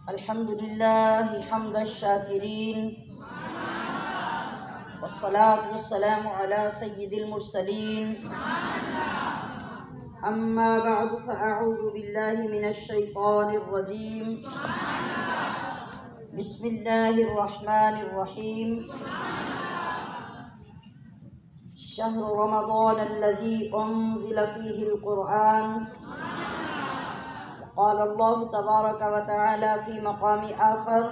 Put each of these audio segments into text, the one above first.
الحمد لله حمد الشاكرين والصلاة والسلام على سيد المرسلين أما بعد فأعوذ بالله من الشيطان الرجيم بسم الله الرحمن الرحيم شهر رمضان الذي أنزل فيه القرآن قال الله تبارك وتعالى في مقام آخر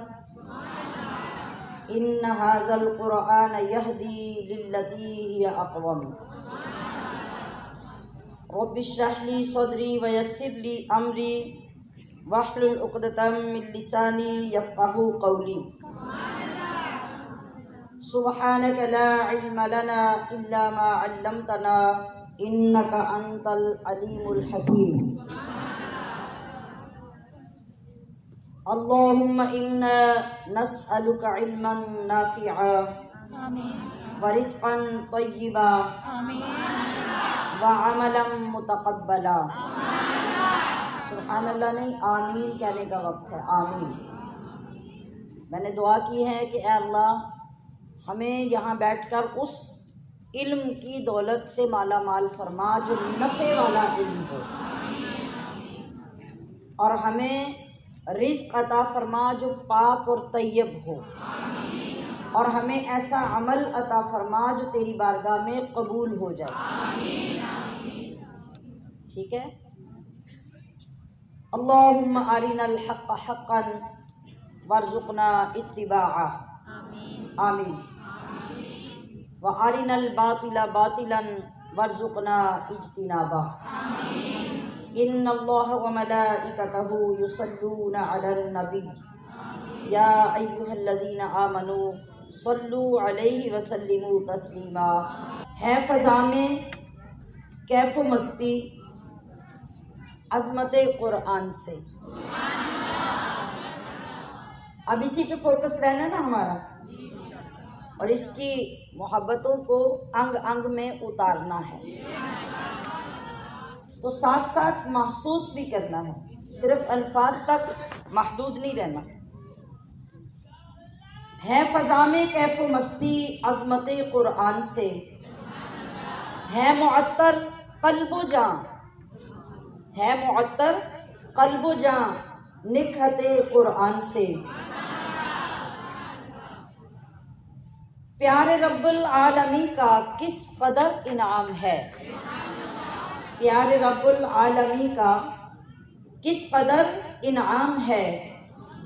إن هذا القرآن يهدي للتي هي أقوم رب اشرح لي صدري ويسر لي أمري واحلل عقدة من لساني يفقهوا قولي سبحانك لا علم لنا إلا ما علمتنا إنك أنت العليم الحكيم اللهم إنا نسألك علما نافعا ورزقا طيبا وعملا متقبلا. سبحان اللہ نہیں، آمین کہنے کا وقت ہے. آمین. میں نے دعا کی ہے کہ اے اللہ ہمیں یہاں بیٹھ کر اس علم کی دولت سے مالا مال فرما جو نفع والا علم ہو، اور ہمیں رزق عطا فرما جو پاک اور طیب ہو، اور ہمیں ایسا عمل عطا فرما جو تیری بارگاہ میں قبول ہو جائے. ٹھیک ہے. اللہم ارنا الحق حقا وارزقنا اتباعہ. آمین. وارنا الباطل باطلا وارزقنا اجتنابہ. ان اللہ وملائکتہ یصلون علی النبی یا ایھا الذین آمنوا صلوا علیہ وسلموا تسلیما. ہے فضا میں کیف و مستی عظمت قرآن سے. اب اسی پہ فوکس رہنا نا ہمارا، اور اس کی محبتوں کو انگ انگ میں اتارنا ہے، تو ساتھ ساتھ محسوس بھی کرنا ہے، صرف الفاظ تک محدود نہیں رہنا. ہے فضا میں کیف و مستی عظمت قرآن سے، ہے معطر قلب و جاں، ہے معطر قلب و جاں نکہت قرآن سے. پیارے رب العالمین کا کس قدر انعام ہے، پیارے رب العالمین کا کس قدر انعام ہے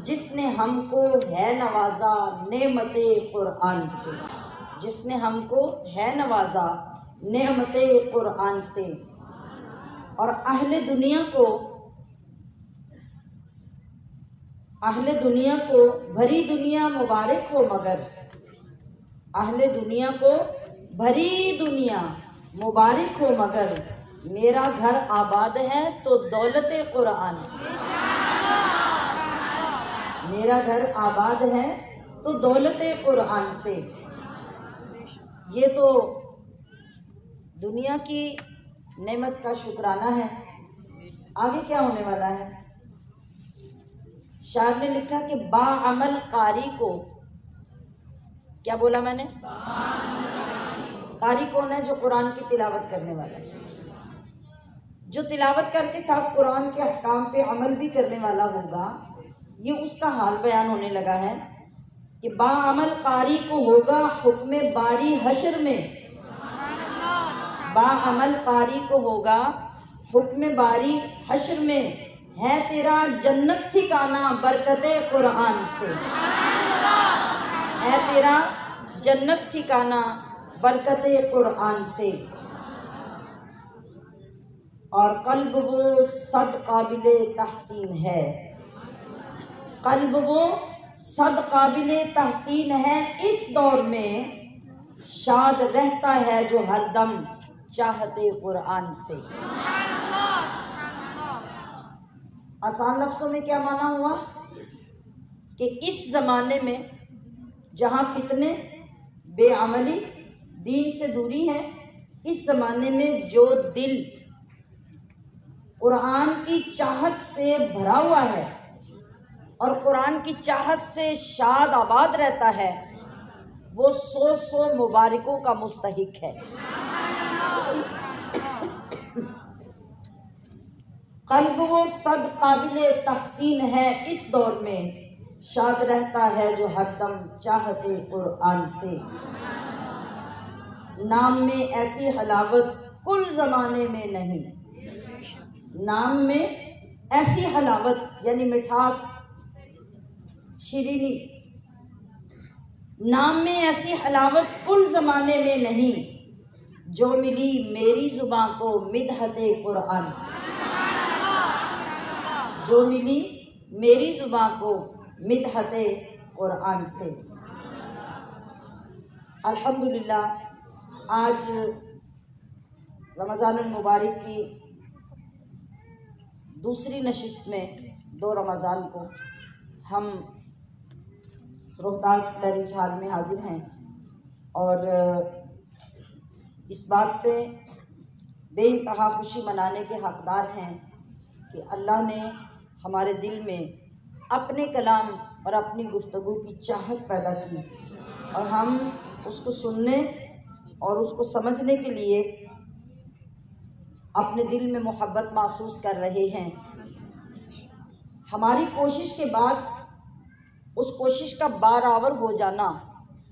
جس نے ہم کو ہے نوازا نعمت قرآن سے، جس نے ہم کو ہے نوازا نعمت قرآن سے. اور اہل دنیا کو بھری دنیا مبارک ہو، مگر اہل دنیا کو بھری دنیا مبارک ہو، مگر میرا گھر آباد ہے تو دولت قرآن سے. میرا گھر آباد ہے تو دولت قرآن سے. یہ تو دنیا کی نعمت کا شکرانہ ہے. آگے کیا ہونے والا ہے؟ شاعر نے لکھا کہ با عمل قاری کو، کیا بولا میں نے؟ قاری کون ہے؟ جو قرآن کی تلاوت کرنے والا ہے، جو تلاوت کر کے ساتھ قرآن کے احکام پہ عمل بھی کرنے والا ہوگا. یہ اس کا حال بیان ہونے لگا ہے کہ با عمل قاری کو ہوگا حکم باری حشر میں. با عمل قاری کو ہوگا حکم باری حشر میں، ہے تیرا جنت ٹھکانہ برکت قرآن سے. ہے تیرا جنت ٹھکانہ برکت قرآن سے. اور قلب وہ صد قابل تحسین ہے، قلب وہ صد قابل تحسین ہے. اس دور میں شاد رہتا ہے جو ہر دم چاہتے قرآن سے. آسان لفظوں میں کیا معنی ہوا کہ اس زمانے میں جہاں فتنے، بے عملی، دین سے دوری ہے، اس زمانے میں جو دل قرآن کی چاہت سے بھرا ہوا ہے اور قرآن کی چاہت سے شاد آباد رہتا ہے وہ 100 مبارکوں کا مستحق ہے۔ قلب وہ صد قابل تحسین ہے اس دور میں، شاد رہتا ہے جو ہر دم چاہتے قرآن سے۔ نام میں ایسی حلاوت کل زمانے میں نہیں، نام میں ایسی حلاوت یعنی مٹھاس، شیرینی، نام میں ایسی حلاوت کل زمانے میں نہیں جو ملی میری زباں کو مدحت قرآن سے، جو ملی میری زباں کو مدحت قرآن سے۔ الحمدللہ آج رمضان المبارک کی دوسری نشست میں 2 رمضان کو ہم روہتاس میرج ہال میں حاضر ہیں، اور اس بات پہ بے انتہا خوشی منانے کے حقدار ہیں کہ اللہ نے ہمارے دل میں اپنے کلام اور اپنی گفتگو کی چاہت پیدا کی، اور ہم اس کو سننے اور اس کو سمجھنے کے لیے اپنے دل میں محبت محسوس کر رہے ہیں۔ ہماری کوشش کے بعد اس کوشش کا بارآور ہو جانا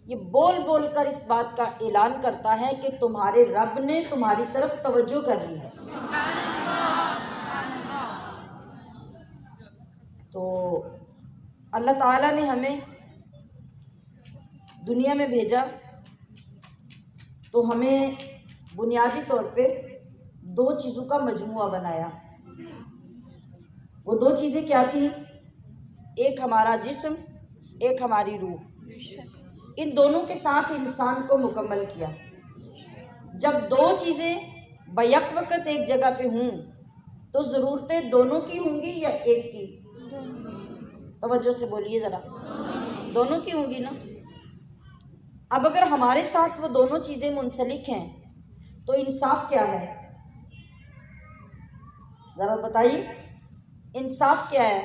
یہ بول بول کر اس بات کا اعلان کرتا ہے کہ تمہارے رب نے تمہاری طرف توجہ کر لی ہے۔ تو اللہ تعالیٰ نے ہمیں دنیا میں بھیجا تو ہمیں بنیادی طور پہ 2 چیزوں کا مجموعہ بنایا۔ وہ 2 چیزیں کیا تھیں؟ ایک ہمارا جسم، ایک ہماری روح۔ ان دونوں کے ساتھ انسان کو مکمل کیا۔ جب 2 چیزیں بیک وقت ایک جگہ پہ ہوں تو ضرورتیں دونوں کی ہوں گی یا ایک کی؟ توجہ سے بولیے ذرا، دونوں کی ہوں گی نا۔ اب اگر ہمارے ساتھ وہ دونوں چیزیں منسلک ہیں تو انصاف کیا ہے؟ ذرا بتائیے، انصاف کیا ہے؟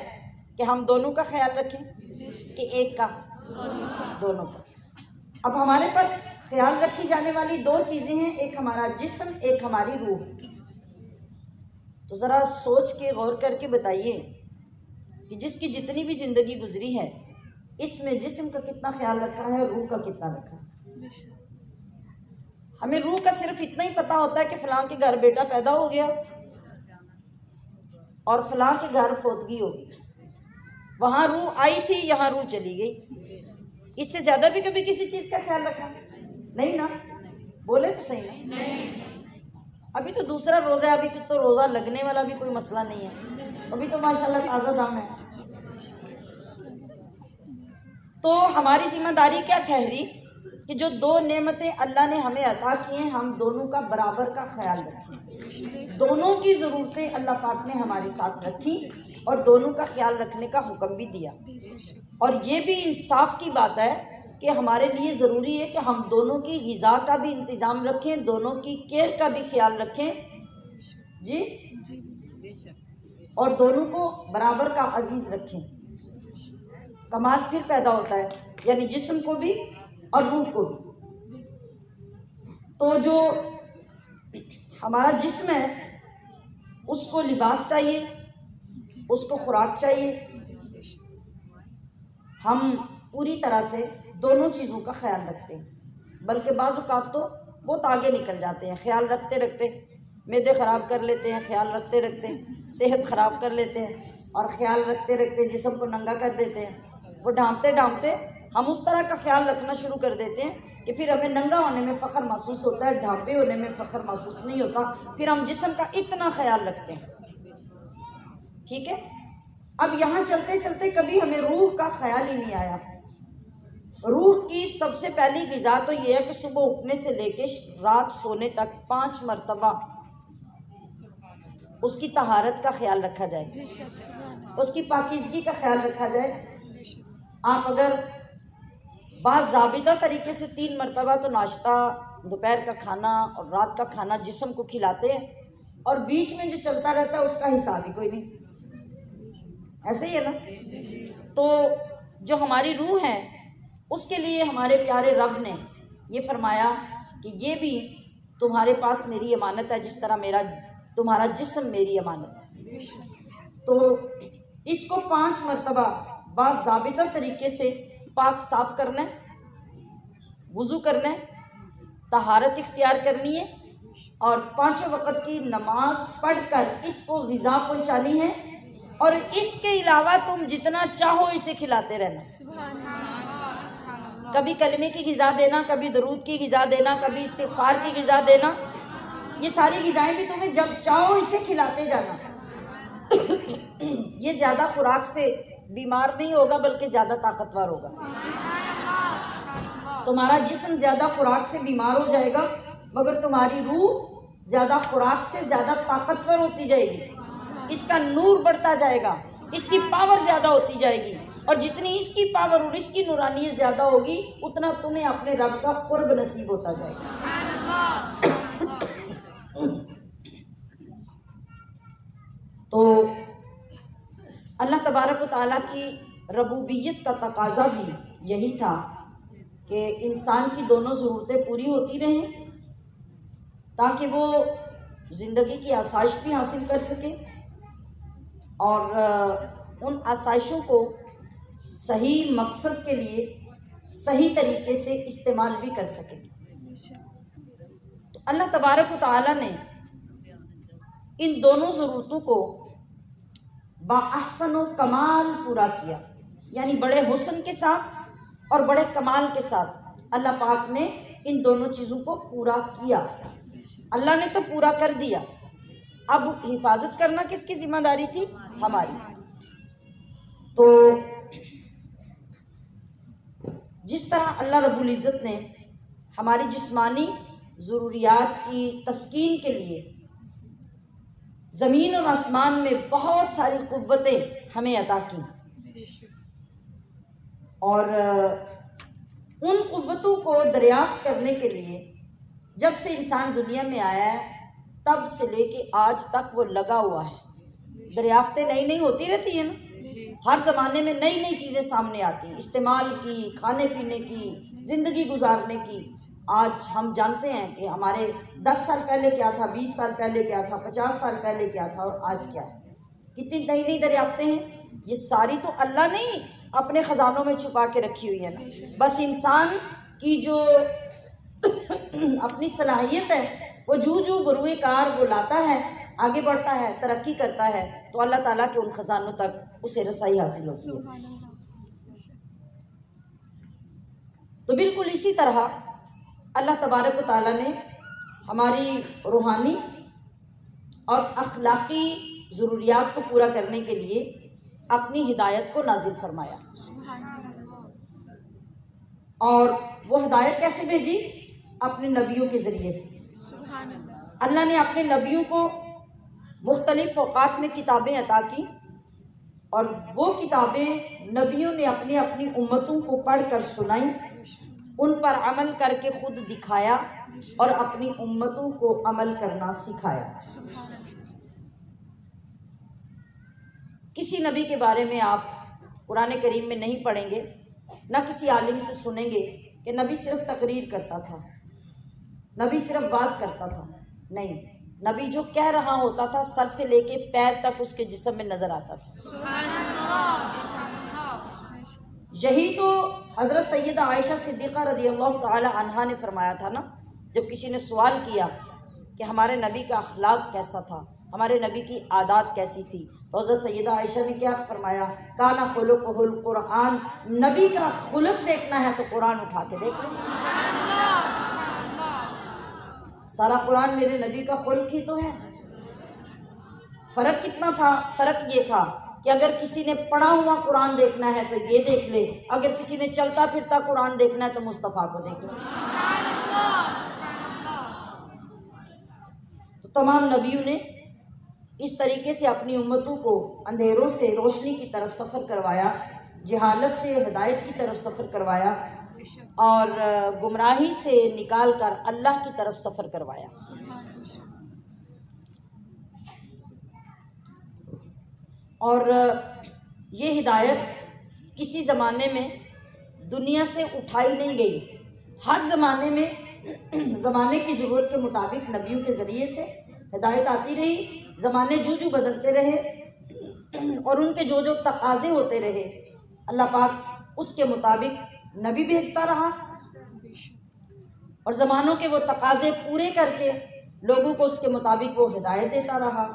کہ ہم دونوں کا خیال رکھیں کہ ایک کا؟ دونوں کا۔ اب ہمارے پاس خیال رکھی جانے والی 2 چیزیں ہیں، ایک ہمارا جسم، ایک ہماری روح۔ تو ذرا سوچ کے غور کر کے بتائیے کہ جس کی جتنی بھی زندگی گزری ہے اس میں جسم کا کتنا خیال رکھا ہے، روح کا کتنا رکھا ہے؟ ہمیں روح کا صرف اتنا ہی پتہ ہوتا ہے کہ فلاں کے گھر بیٹا پیدا ہو گیا اور فلاں کے گھر فوتگی ہو گئی، وہاں روح آئی تھی، یہاں روح چلی گئی۔ اس سے زیادہ بھی کبھی کسی چیز کا خیال رکھا نہیں نا؟ بولے تو صحیح نا۔ ابھی تو دوسرا روزہ ہے، ابھی تو روزہ لگنے والا بھی کوئی مسئلہ نہیں ہے، ابھی تو ماشاءاللہ تازہ دم ہے۔ تو ہماری ذمہ داری کیا ٹھہری کہ جو 2 نعمتیں اللہ نے ہمیں عطا کی ہیں ہم دونوں کا برابر کا خیال رکھیں۔ دونوں کی ضرورتیں اللہ پاک نے ہمارے ساتھ رکھی اور دونوں کا خیال رکھنے کا حکم بھی دیا۔ اور یہ بھی انصاف کی بات ہے کہ ہمارے لیے ضروری ہے کہ ہم دونوں کی غذا کا بھی انتظام رکھیں، دونوں کی کیئر کا بھی خیال رکھیں، جی، اور دونوں کو برابر کا عزیز رکھیں۔ کمال پھر پیدا ہوتا ہے، یعنی جسم کو بھی اور روح کو بھی۔ تو جو ہمارا جسم ہے اس کو لباس چاہیے، اس کو خوراک چاہیے۔ ہم پوری طرح سے دونوں چیزوں کا خیال رکھتے ہیں، بلکہ بعض اوقات تو بہت آگے نکل جاتے ہیں، خیال رکھتے رکھتے معدے خراب کر لیتے ہیں، خیال رکھتے رکھتے صحت خراب کر لیتے ہیں، اور خیال رکھتے رکھتے جسم کو ننگا کر دیتے ہیں۔ وہ ڈھانپتے ڈھانپتے ہم اس طرح کا خیال رکھنا شروع کر دیتے ہیں کہ پھر ہمیں ننگا ہونے میں فخر محسوس ہوتا ہے، ڈھانپے ہونے میں فخر محسوس نہیں ہوتا، پھر ہم جسم کا اتنا خیال رکھتے ہیں۔ ٹھیک ہے، اب یہاں چلتے چلتے کبھی ہمیں روح کا خیال ہی نہیں آیا۔ روح کی سب سے پہلی غذا تو یہ ہے کہ صبح اٹھنے سے لے کے رات سونے تک 5 مرتبہ اس کی طہارت کا خیال رکھا جائے، اس کی پاکیزگی کا خیال رکھا جائے۔ آپ اگر باضابطہ طریقے سے 3 مرتبہ تو ناشتہ، دوپہر کا کھانا اور رات کا کھانا جسم کو کھلاتے ہیں، اور بیچ میں جو چلتا رہتا ہے اس کا حساب ہی کوئی نہیں، ایسے ہی ہے نا؟ تو جو ہماری روح ہے اس کے لیے ہمارے پیارے رب نے یہ فرمایا کہ یہ بھی تمہارے پاس میری امانت ہے، جس طرح تمہارا جسم میری امانت ہے۔ تو اس کو 5 مرتبہ باضابطہ طریقے سے پاک صاف کرنا ہے، وضو کرنا ہے، طہارت اختیار کرنی ہے، اور 5 وقت کی نماز پڑھ کر اس کو غذا پہنچانی ہے، اور اس کے علاوہ تم جتنا چاہو اسے کھلاتے رہنا۔ کبھی کلمے کی غذا دینا، کبھی درود کی غذا دینا، کبھی استغفار کی غذا دینا، یہ ساری غذائیں بھی تمہیں جب چاہو اسے کھلاتے جانا۔ یہ زیادہ خوراک سے بیمار نہیں ہوگا بلکہ زیادہ طاقتور ہوگا۔ تمہارا جسم زیادہ خوراک سے بیمار ہو جائے گا مگر تمہاری روح زیادہ خوراک سے زیادہ طاقتور ہوتی جائے گی، اس کا نور بڑھتا جائے گا، اس کی پاور زیادہ ہوتی جائے گی، اور جتنی اس کی پاور اور اس کی نورانیت زیادہ ہوگی اتنا تمہیں اپنے رب کا قرب نصیب ہوتا جائے گا۔ تو اللہ تبارک و تعالیٰ کی ربوبیت کا تقاضا بھی یہی تھا کہ انسان کی دونوں ضرورتیں پوری ہوتی رہیں تاکہ وہ زندگی کی آسائش بھی حاصل کر سکے اور ان آسائشوں کو صحیح مقصد کے لیے صحیح طریقے سے استعمال بھی کر سکے۔ تو اللہ تبارک و تعالیٰ نے ان دونوں ضرورتوں کو باحسن و کمال پورا کیا، یعنی بڑے حسن کے ساتھ اور بڑے کمال کے ساتھ اللہ پاک نے ان دونوں چیزوں کو پورا کیا۔ اللہ نے تو پورا کر دیا، اب حفاظت کرنا کس کی ذمہ داری تھی؟ ہماری۔ تو جس طرح اللہ رب العزت نے ہماری جسمانی ضروریات کی تسکین کے لیے زمین اور آسمان میں بہت ساری قوتیں ہمیں عطا کی، اور ان قوتوں کو دریافت کرنے کے لیے جب سے انسان دنیا میں آیا ہے تب سے لے کے آج تک وہ لگا ہوا ہے۔ دریافتیں نئی نئی ہوتی رہتی ہیں نا، ہر زمانے میں نئی نئی چیزیں سامنے آتی ہیں، استعمال کی، کھانے پینے کی، زندگی گزارنے کی۔ آج ہم جانتے ہیں کہ ہمارے 10 سال پہلے کیا تھا، 20 سال پہلے کیا تھا، 50 سال پہلے کیا تھا، اور آج کیا ہے۔ کتنی نئی نئی دریافتیں ہیں، یہ ساری تو اللہ نے اپنے خزانوں میں چھپا کے رکھی ہوئی ہے نا، بس انسان کی جو اپنی صلاحیت ہے وہ جو بروئے کار وہ لاتا ہے، آگے بڑھتا ہے، ترقی کرتا ہے، تو اللہ تعالیٰ کے ان خزانوں تک اسے رسائی حاصل ہوتی ہے۔ تو بالکل اسی طرح اللہ تبارک و تعالیٰ نے ہماری روحانی اور اخلاقی ضروریات کو پورا کرنے کے لیے اپنی ہدایت کو نازل فرمایا، اور وہ ہدایت کیسے بھیجی؟ اپنے نبیوں کے ذریعے سے۔ اللہ نے اپنے نبیوں کو مختلف اوقات میں کتابیں عطا کی، اور وہ کتابیں نبیوں نے اپنی اپنی امتوں کو پڑھ کر سنائیں، ان پر عمل کر کے خود دکھایا اور اپنی امتوں کو عمل کرنا سکھایا۔ کسی نبی کے بارے میں آپ قرآن کریم میں نہیں پڑھیں گے، نہ کسی عالم سے سنیں گے کہ نبی صرف تقریر کرتا تھا، نبی صرف واعظ کرتا تھا۔ نہیں، نبی جو کہہ رہا ہوتا تھا سر سے لے کے پیر تک اس کے جسم میں نظر آتا تھا۔ یہی تو حضرت سیدہ عائشہ صدیقہ رضی اللہ تعالی عنہا نے فرمایا تھا نا، جب کسی نے سوال کیا کہ ہمارے نبی کا اخلاق کیسا تھا، ہمارے نبی کی عادات کیسی تھی، تو حضرت سیدہ عائشہ نے کیا فرمایا؟ کانا خلقہ القرآن، نبی کا خلق دیکھنا ہے تو قرآن اٹھا کے دیکھ لو۔ سارا قرآن میرے نبی کا خلق ہی تو ہے۔ فرق کتنا تھا؟ فرق یہ تھا کہ اگر کسی نے پڑھا ہوا قرآن دیکھنا ہے تو یہ دیکھ لے، اگر کسی نے چلتا پھرتا قرآن دیکھنا ہے تو مصطفیٰ کو دیکھ لے۔ تو تمام نبیوں نے اس طریقے سے اپنی امتوں کو اندھیروں سے روشنی کی طرف سفر کروایا، جہالت سے ہدایت کی طرف سفر کروایا، اور گمراہی سے نکال کر اللہ کی طرف سفر کروایا۔ اور یہ ہدایت کسی زمانے میں دنیا سے اٹھائی نہیں گئی، ہر زمانے میں زمانے کی ضرورت کے مطابق نبیوں کے ذریعے سے ہدایت آتی رہی، زمانے جو بدلتے رہے اور ان کے جو تقاضے ہوتے رہے، اللہ پاک اس کے مطابق نبی بھیجتا رہا اور زمانوں کے وہ تقاضے پورے کر کے لوگوں کو اس کے مطابق وہ ہدایت دیتا رہا۔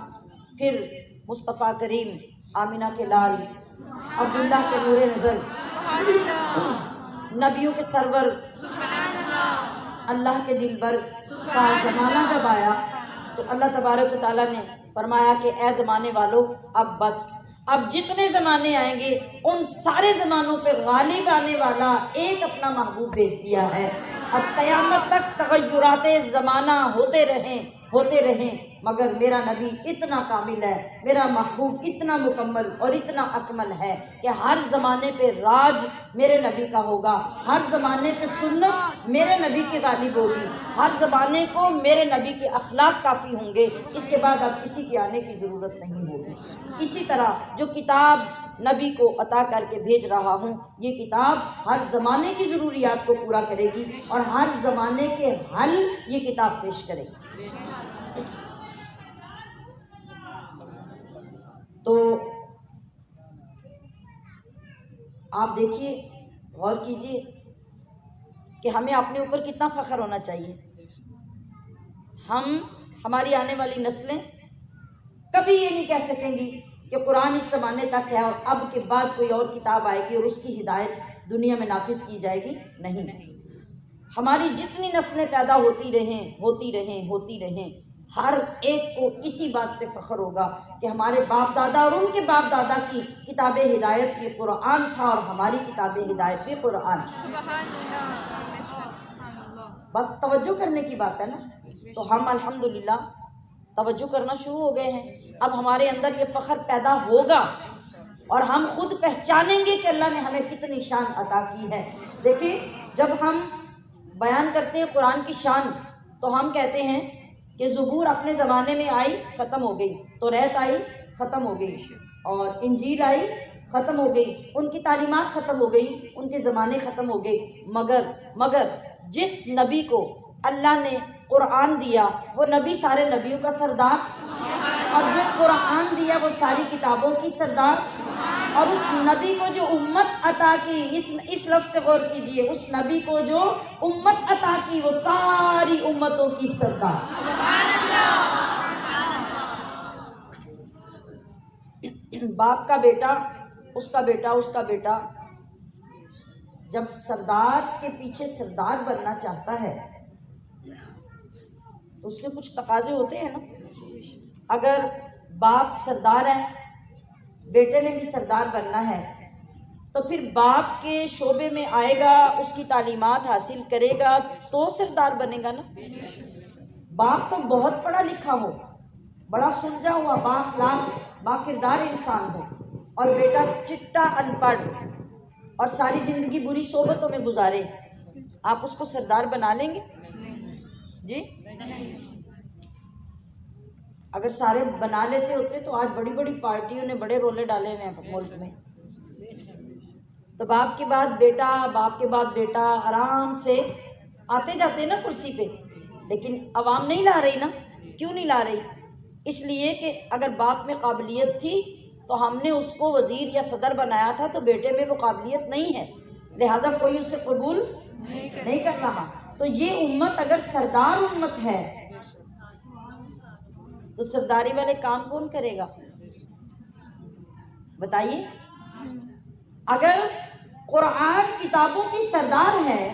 پھر مصطفیٰ کریم، آمینہ کے لال، عبداللہ کے نور نظر، نبیوں کے سرور، اللہ کے دلبر کا زمانہ جب آیا تو اللہ تبارک و تعالیٰ نے فرمایا کہ اے زمانے والوں، اب بس، اب جتنے زمانے آئیں گے ان سارے زمانوں پہ غالب آنے والا ایک اپنا محبوب بھیج دیا ہے۔ اب قیامت تک تغیرات زمانہ ہوتے رہیں مگر میرا نبی اتنا کامل ہے، میرا محبوب اتنا مکمل اور اتنا اکمل ہے کہ ہر زمانے پہ راج میرے نبی کا ہوگا، ہر زمانے پہ سنت میرے نبی کی غالب ہوگی، ہر زمانے کو میرے نبی کے اخلاق کافی ہوں گے، اس کے بعد اب کسی کے آنے کی ضرورت نہیں ہوگی۔ اسی طرح جو کتاب نبی کو عطا کر کے بھیج رہا ہوں، یہ کتاب ہر زمانے کی ضروریات کو پورا کرے گی اور ہر زمانے کے حل یہ کتاب پیش کرے گی۔ تو آپ دیکھیے، غور کیجیے کہ ہمیں اپنے اوپر کتنا فخر ہونا چاہیے۔ ہماری آنے والی نسلیں کبھی یہ نہیں کہہ سکیں گی کہ قرآن اس زمانے تک ہے اور اب کے بعد کوئی اور کتاب آئے گی اور اس کی ہدایت دنیا میں نافذ کی جائے گی، نہیں۔ ہماری جتنی نسلیں پیدا ہوتی رہیں، ہر ایک کو اسی بات پہ فخر ہوگا کہ ہمارے باپ دادا اور ان کے باپ دادا کی کتاب ہدایت بھی قرآن تھا اور ہماری کتاب ہدایت بھی قرآن۔ بس توجہ کرنے کی بات ہے نا، تو ہم الحمدللہ توجہ کرنا شروع ہو گئے ہیں۔ اب ہمارے اندر یہ فخر پیدا ہوگا اور ہم خود پہچانیں گے کہ اللہ نے ہمیں کتنی شان عطا کی ہے۔ دیکھیں، جب ہم بیان کرتے ہیں قرآن کی شان تو ہم کہتے ہیں کہ زبور اپنے زمانے میں آئی، ختم ہو گئی، توریت آئی، ختم ہو گئی، اور انجیل آئی، ختم ہو گئی، ان کی تعلیمات ختم ہو گئی، ان کے زمانے ختم ہو گئے، مگر جس نبی کو اللہ نے قرآن دیا وہ نبی سارے نبیوں کا سردار، اور جو قرآن دیا وہ ساری کتابوں کی سردار، اور اس نبی کو جو امت عطا کی، اس لفظ پہ غور کیجئے، اس نبی کو جو امت عطا کی وہ ساری امتوں کی سردار۔ باپ کا بیٹا، اس کا بیٹا جب سردار کے پیچھے سردار بننا چاہتا ہے تو اس کے کچھ تقاضے ہوتے ہیں نا۔ اگر باپ سردار ہے، بیٹے نے بھی سردار بننا ہے، تو پھر باپ کے شعبے میں آئے گا، اس کی تعلیمات حاصل کرے گا تو سردار بنے گا نا۔ باپ تو بہت پڑھا لکھا ہو، بڑا سلجھا ہوا، بااخلاق باکردار انسان ہو، اور بیٹا چٹا ان پڑھ اور ساری زندگی بری صحبتوں میں گزارے، آپ اس کو سردار بنا لیں گے؟ جی، اگر سارے بنا لیتے ہوتے تو آج بڑی بڑی پارٹیوں نے بڑے رولے ڈالے ہوئے ہیں ملک میں۔ تو باپ کے بعد بیٹا آرام سے آتے جاتے نا کرسی پہ، لیکن عوام نہیں لا رہی نا۔ کیوں نہیں لا رہی؟ اس لیے کہ اگر باپ میں قابلیت تھی تو ہم نے اس کو وزیر یا صدر بنایا تھا، تو بیٹے میں وہ قابلیت نہیں ہے، لہٰذا کوئی اسے قبول نہیں کر رہا۔ تو یہ امت اگر سردار امت ہے تو سرداری والے کام کون کرے گا؟ بتائیے۔ اگر قرآن کتابوں کی سردار ہے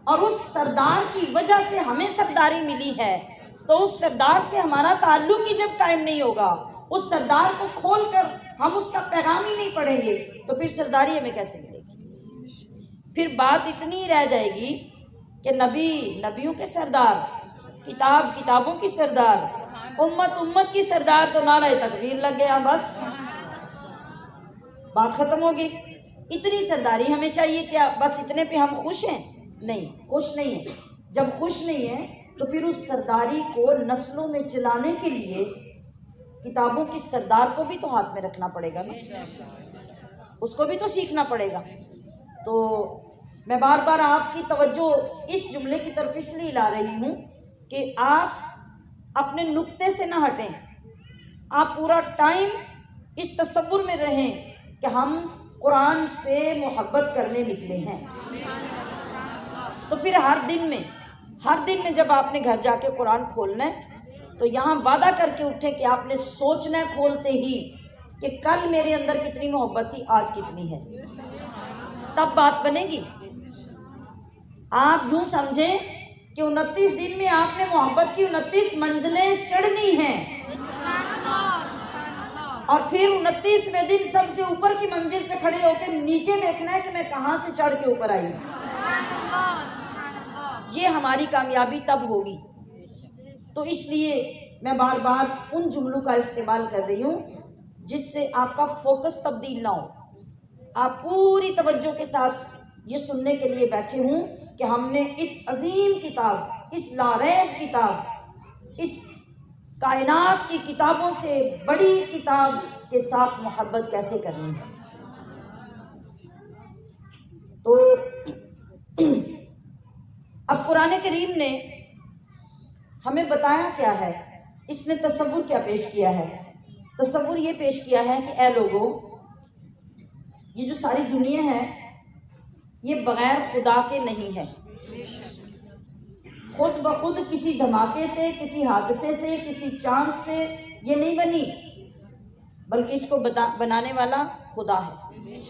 اور اس سردار کی وجہ سے ہمیں سرداری ملی ہے، تو اس سردار سے ہمارا تعلق ہی جب قائم نہیں ہوگا، اس سردار کو کھول کر ہم اس کا پیغام ہی نہیں پڑھیں گے، تو پھر سرداری ہمیں کیسے ملے گی؟ پھر بات اتنی ہی رہ جائے گی کہ نبی نبیوں کے سردار، کتاب کتابوں کی سردار، امت کی سردار، تو نعرہ تکبیر لگ گیا، بس بات ختم ہوگی۔ اتنی سرداری ہمیں چاہیے کیا بس اتنے پہ ہم خوش ہیں؟ نہیں، خوش نہیں ہیں۔ جب خوش نہیں ہیں تو پھر اس سرداری کو نسلوں میں چلانے کے لیے کتابوں کی سردار کو بھی تو ہاتھ میں رکھنا پڑے گا نا۔ اس کو بھی تو سیکھنا پڑے گا۔ تو میں بار بار آپ کی توجہ اس جملے کی طرف اس لیے لا رہی ہوں کہ آپ اپنے نقطے سے نہ ہٹیں، آپ پورا ٹائم اس تصور میں رہیں کہ ہم قرآن سے محبت کرنے نکلے ہیں۔ تو پھر ہر دن میں جب آپ نے گھر جا کے قرآن کھولنا ہے تو یہاں وعدہ کر کے اٹھے کہ آپ نے سوچنا ہے کھولتے ہی کہ کل میرے اندر کتنی محبت تھی، آج کتنی ہے، تب بات بنے گی۔ آپ یوں سمجھیں کہ 29 دن میں آپ نے محبت کی 29 منزلیں چڑھنی ہیں، اور پھر 29ویں دن سب سے اوپر کی منزل پہ کھڑے ہو کے نیچے دیکھنا ہے کہ میں کہاں سے چڑھ کے اوپر آئی ہوں۔ یہ ہماری کامیابی تب ہوگی۔ تو اس لیے میں بار بار ان جملوں کا استعمال کر رہی ہوں جس سے آپ کا فوکس تبدیل نہ ہو، آپ پوری توجہ کے ساتھ یہ سننے کے لیے بیٹھے ہوں کہ ہم نے اس عظیم کتاب، اس لاریب کتاب، اس کائنات کی کتابوں سے بڑی کتاب کے ساتھ محبت کیسے کرنی ہے۔ تو اب قرآن کریم نے ہمیں بتایا کیا ہے، اس نے تصور کیا پیش کیا ہے؟ تصور یہ پیش کیا ہے کہ اے لوگوں، یہ جو ساری دنیا ہے یہ بغیر خدا کے نہیں ہے، خود بخود کسی دھماکے سے، کسی حادثے سے، کسی چاند سے یہ نہیں بنی، بلکہ اس کو بنانے والا خدا ہے،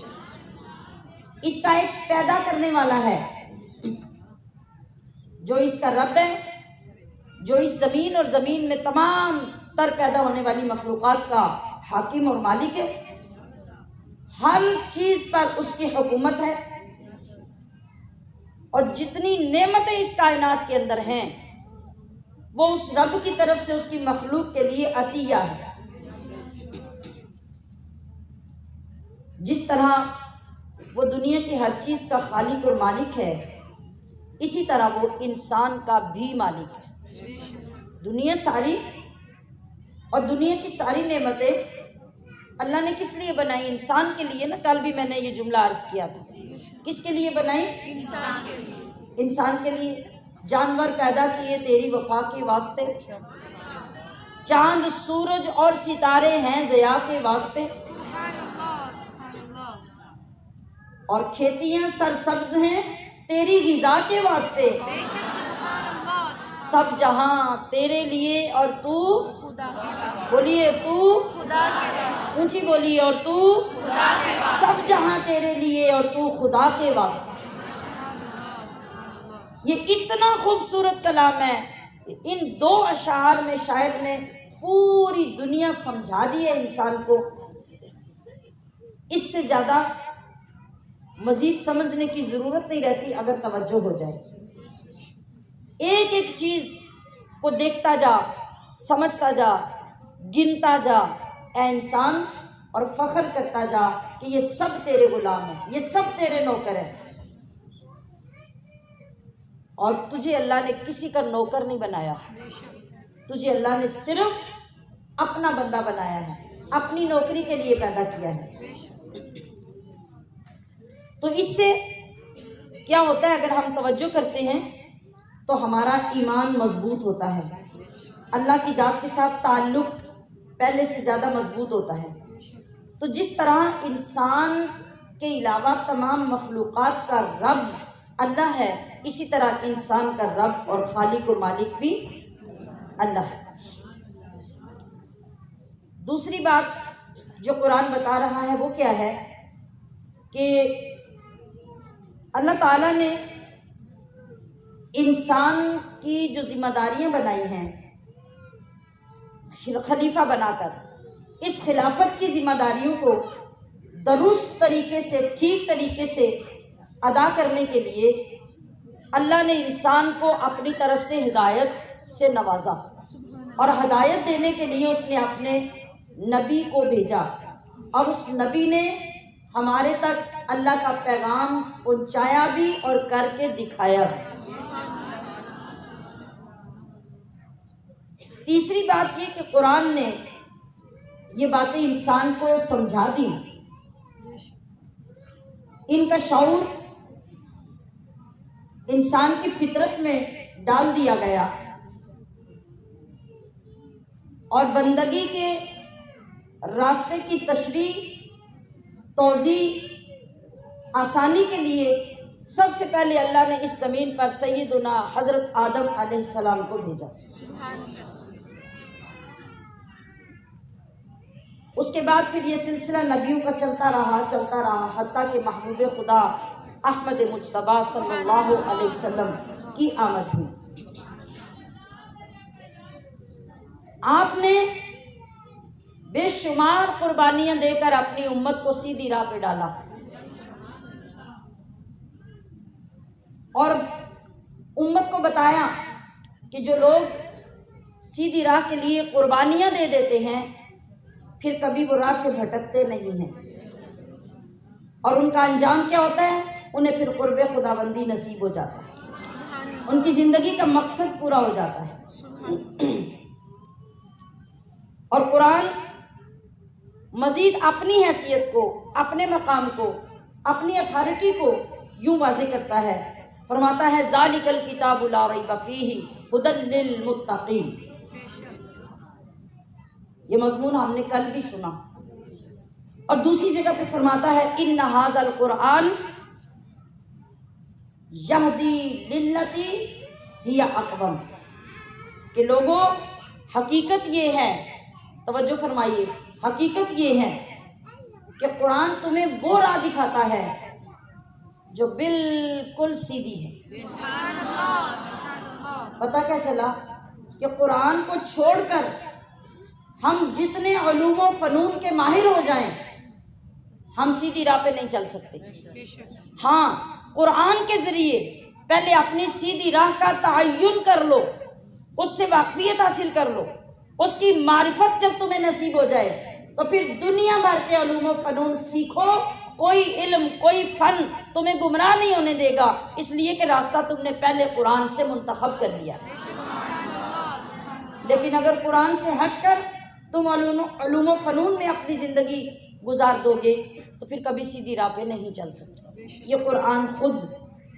اس کا ایک پیدا کرنے والا ہے جو اس کا رب ہے، جو اس زمین اور زمین میں تمام تر پیدا ہونے والی مخلوقات کا حاکم اور مالک ہے، ہر چیز پر اس کی حکومت ہے، اور جتنی نعمتیں اس کائنات کے اندر ہیں وہ اس رب کی طرف سے اس کی مخلوق کے لیے عطیہ ہے۔ جس طرح وہ دنیا کی ہر چیز کا خالق اور مالک ہے، اسی طرح وہ انسان کا بھی مالک ہے۔ دنیا ساری اور دنیا کی ساری نعمتیں اللہ نے کس لیے بنائی؟ انسان کے لیے نا۔ کل بھی میں نے یہ جملہ عرض کیا تھا، کس کے لیے بنائی؟ انسان کے لیے۔ انسان کے لیے جانور پیدا کیے تیری وفا کے واسطے، چاند سورج اور ستارے ہیں ضیاء کے واسطے، اور کھیتیاں سرسبز ہیں تیری غذا کے واسطے، سب جہاں تیرے لیے اور تو بولیے تو اونچی بولیے، اور تو سب جہاں تیرے لیے اور تو خدا کے واسطے۔ یہ اتنا خوبصورت کلام ہے، ان دو اشعار میں شاعر نے پوری دنیا سمجھا دی ہے انسان کو۔ اس سے زیادہ مزید سمجھنے کی ضرورت نہیں رہتی اگر توجہ ہو جائے۔ ایک ایک چیز کو دیکھتا جا، سمجھتا جا، گنتا جا اے انسان، اور فخر کرتا جا کہ یہ سب تیرے غلام ہیں، یہ سب تیرے نوکر ہیں، اور تجھے اللہ نے کسی کا نوکر نہیں بنایا، تجھے اللہ نے صرف اپنا بندہ بنایا ہے، اپنی نوکری کے لیے پیدا کیا ہے۔ تو اس سے کیا ہوتا ہے؟ اگر ہم توجہ کرتے ہیں تو ہمارا ایمان مضبوط ہوتا ہے، اللہ کی ذات کے ساتھ تعلق پہلے سے زیادہ مضبوط ہوتا ہے۔ تو جس طرح انسان کے علاوہ تمام مخلوقات کا رب اللہ ہے، اسی طرح انسان کا رب اور خالق و مالک بھی اللہ ہے۔ دوسری بات جو قرآن بتا رہا ہے وہ کیا ہے کہ اللہ تعالیٰ نے انسان کی جو ذمہ داریاں بنائی ہیں خلیفہ بنا کر، اس خلافت کی ذمہ داریوں کو درست طریقے سے، ٹھیک طریقے سے ادا کرنے کے لیے اللہ نے انسان کو اپنی طرف سے ہدایت سے نوازا، اور ہدایت دینے کے لیے اس نے اپنے نبی کو بھیجا، اور اس نبی نے ہمارے تک اللہ کا پیغام پہنچایا بھی اور کر کے دکھایا بھی۔ تیسری بات یہ کہ قرآن نے یہ باتیں انسان کو سمجھا دی ان کا شعور انسان کی فطرت میں ڈال دیا گیا اور بندگی کے راستے کی تشریح، توضیح، آسانی کے لیے سب سے پہلے اللہ نے اس زمین پر سیدنا حضرت آدم علیہ السلام کو بھیجا۔ اس کے بعد پھر یہ سلسلہ نبیوں کا چلتا رہا حتیٰ کہ محبوب خدا احمد مجتبیٰ صلی اللہ علیہ وسلم کی آمد ہوئی۔ آپ نے بے شمار قربانیاں دے کر اپنی امت کو سیدھی راہ پہ ڈالا اور امت کو بتایا کہ جو لوگ سیدھی راہ کے لیے قربانیاں دے دیتے ہیں پھر کبھی وہ راہ سے بھٹکتے نہیں ہیں، اور ان کا انجام کیا ہوتا ہے؟ انہیں پھر قرب خداوندی نصیب ہو جاتا ہے، ان کی زندگی کا مقصد پورا ہو جاتا ہے۔ اور قرآن مزید اپنی حیثیت کو، اپنے مقام کو، اپنی اتھارٹی کو یوں واضح کرتا ہے، فرماتا ہے ذالک الکتاب لا ریب فیہ ھدی للمتقین۔ یہ مضمون ہم نے کل بھی سنا، اور دوسری جگہ پہ فرماتا ہے ان ھذا القرآن یہدی للتی ہی اقوم، کہ لوگوں حقیقت یہ ہے، توجہ فرمائیے، حقیقت یہ ہے کہ قرآن تمہیں وہ راہ دکھاتا ہے جو بالکل سیدھی ہے۔ پتہ کیا چلا کہ قرآن کو چھوڑ کر ہم جتنے علوم و فنون کے ماہر ہو جائیں ہم سیدھی راہ پہ نہیں چل سکتے۔ ہاں، قرآن کے ذریعے پہلے اپنی سیدھی راہ کا تعین کر لو، اس سے واقفیت حاصل کر لو، اس کی معرفت جب تمہیں نصیب ہو جائے تو پھر دنیا بھر کے علوم و فنون سیکھو، کوئی علم، کوئی فن تمہیں گمراہ نہیں ہونے دے گا، اس لیے کہ راستہ تم نے پہلے قرآن سے منتخب کر لیا۔ لیکن اگر قرآن سے ہٹ کر تم علوم و فنون میں اپنی زندگی گزار دو گے تو پھر کبھی سیدھی راہ پہ نہیں چل سکتے۔ یہ قرآن خود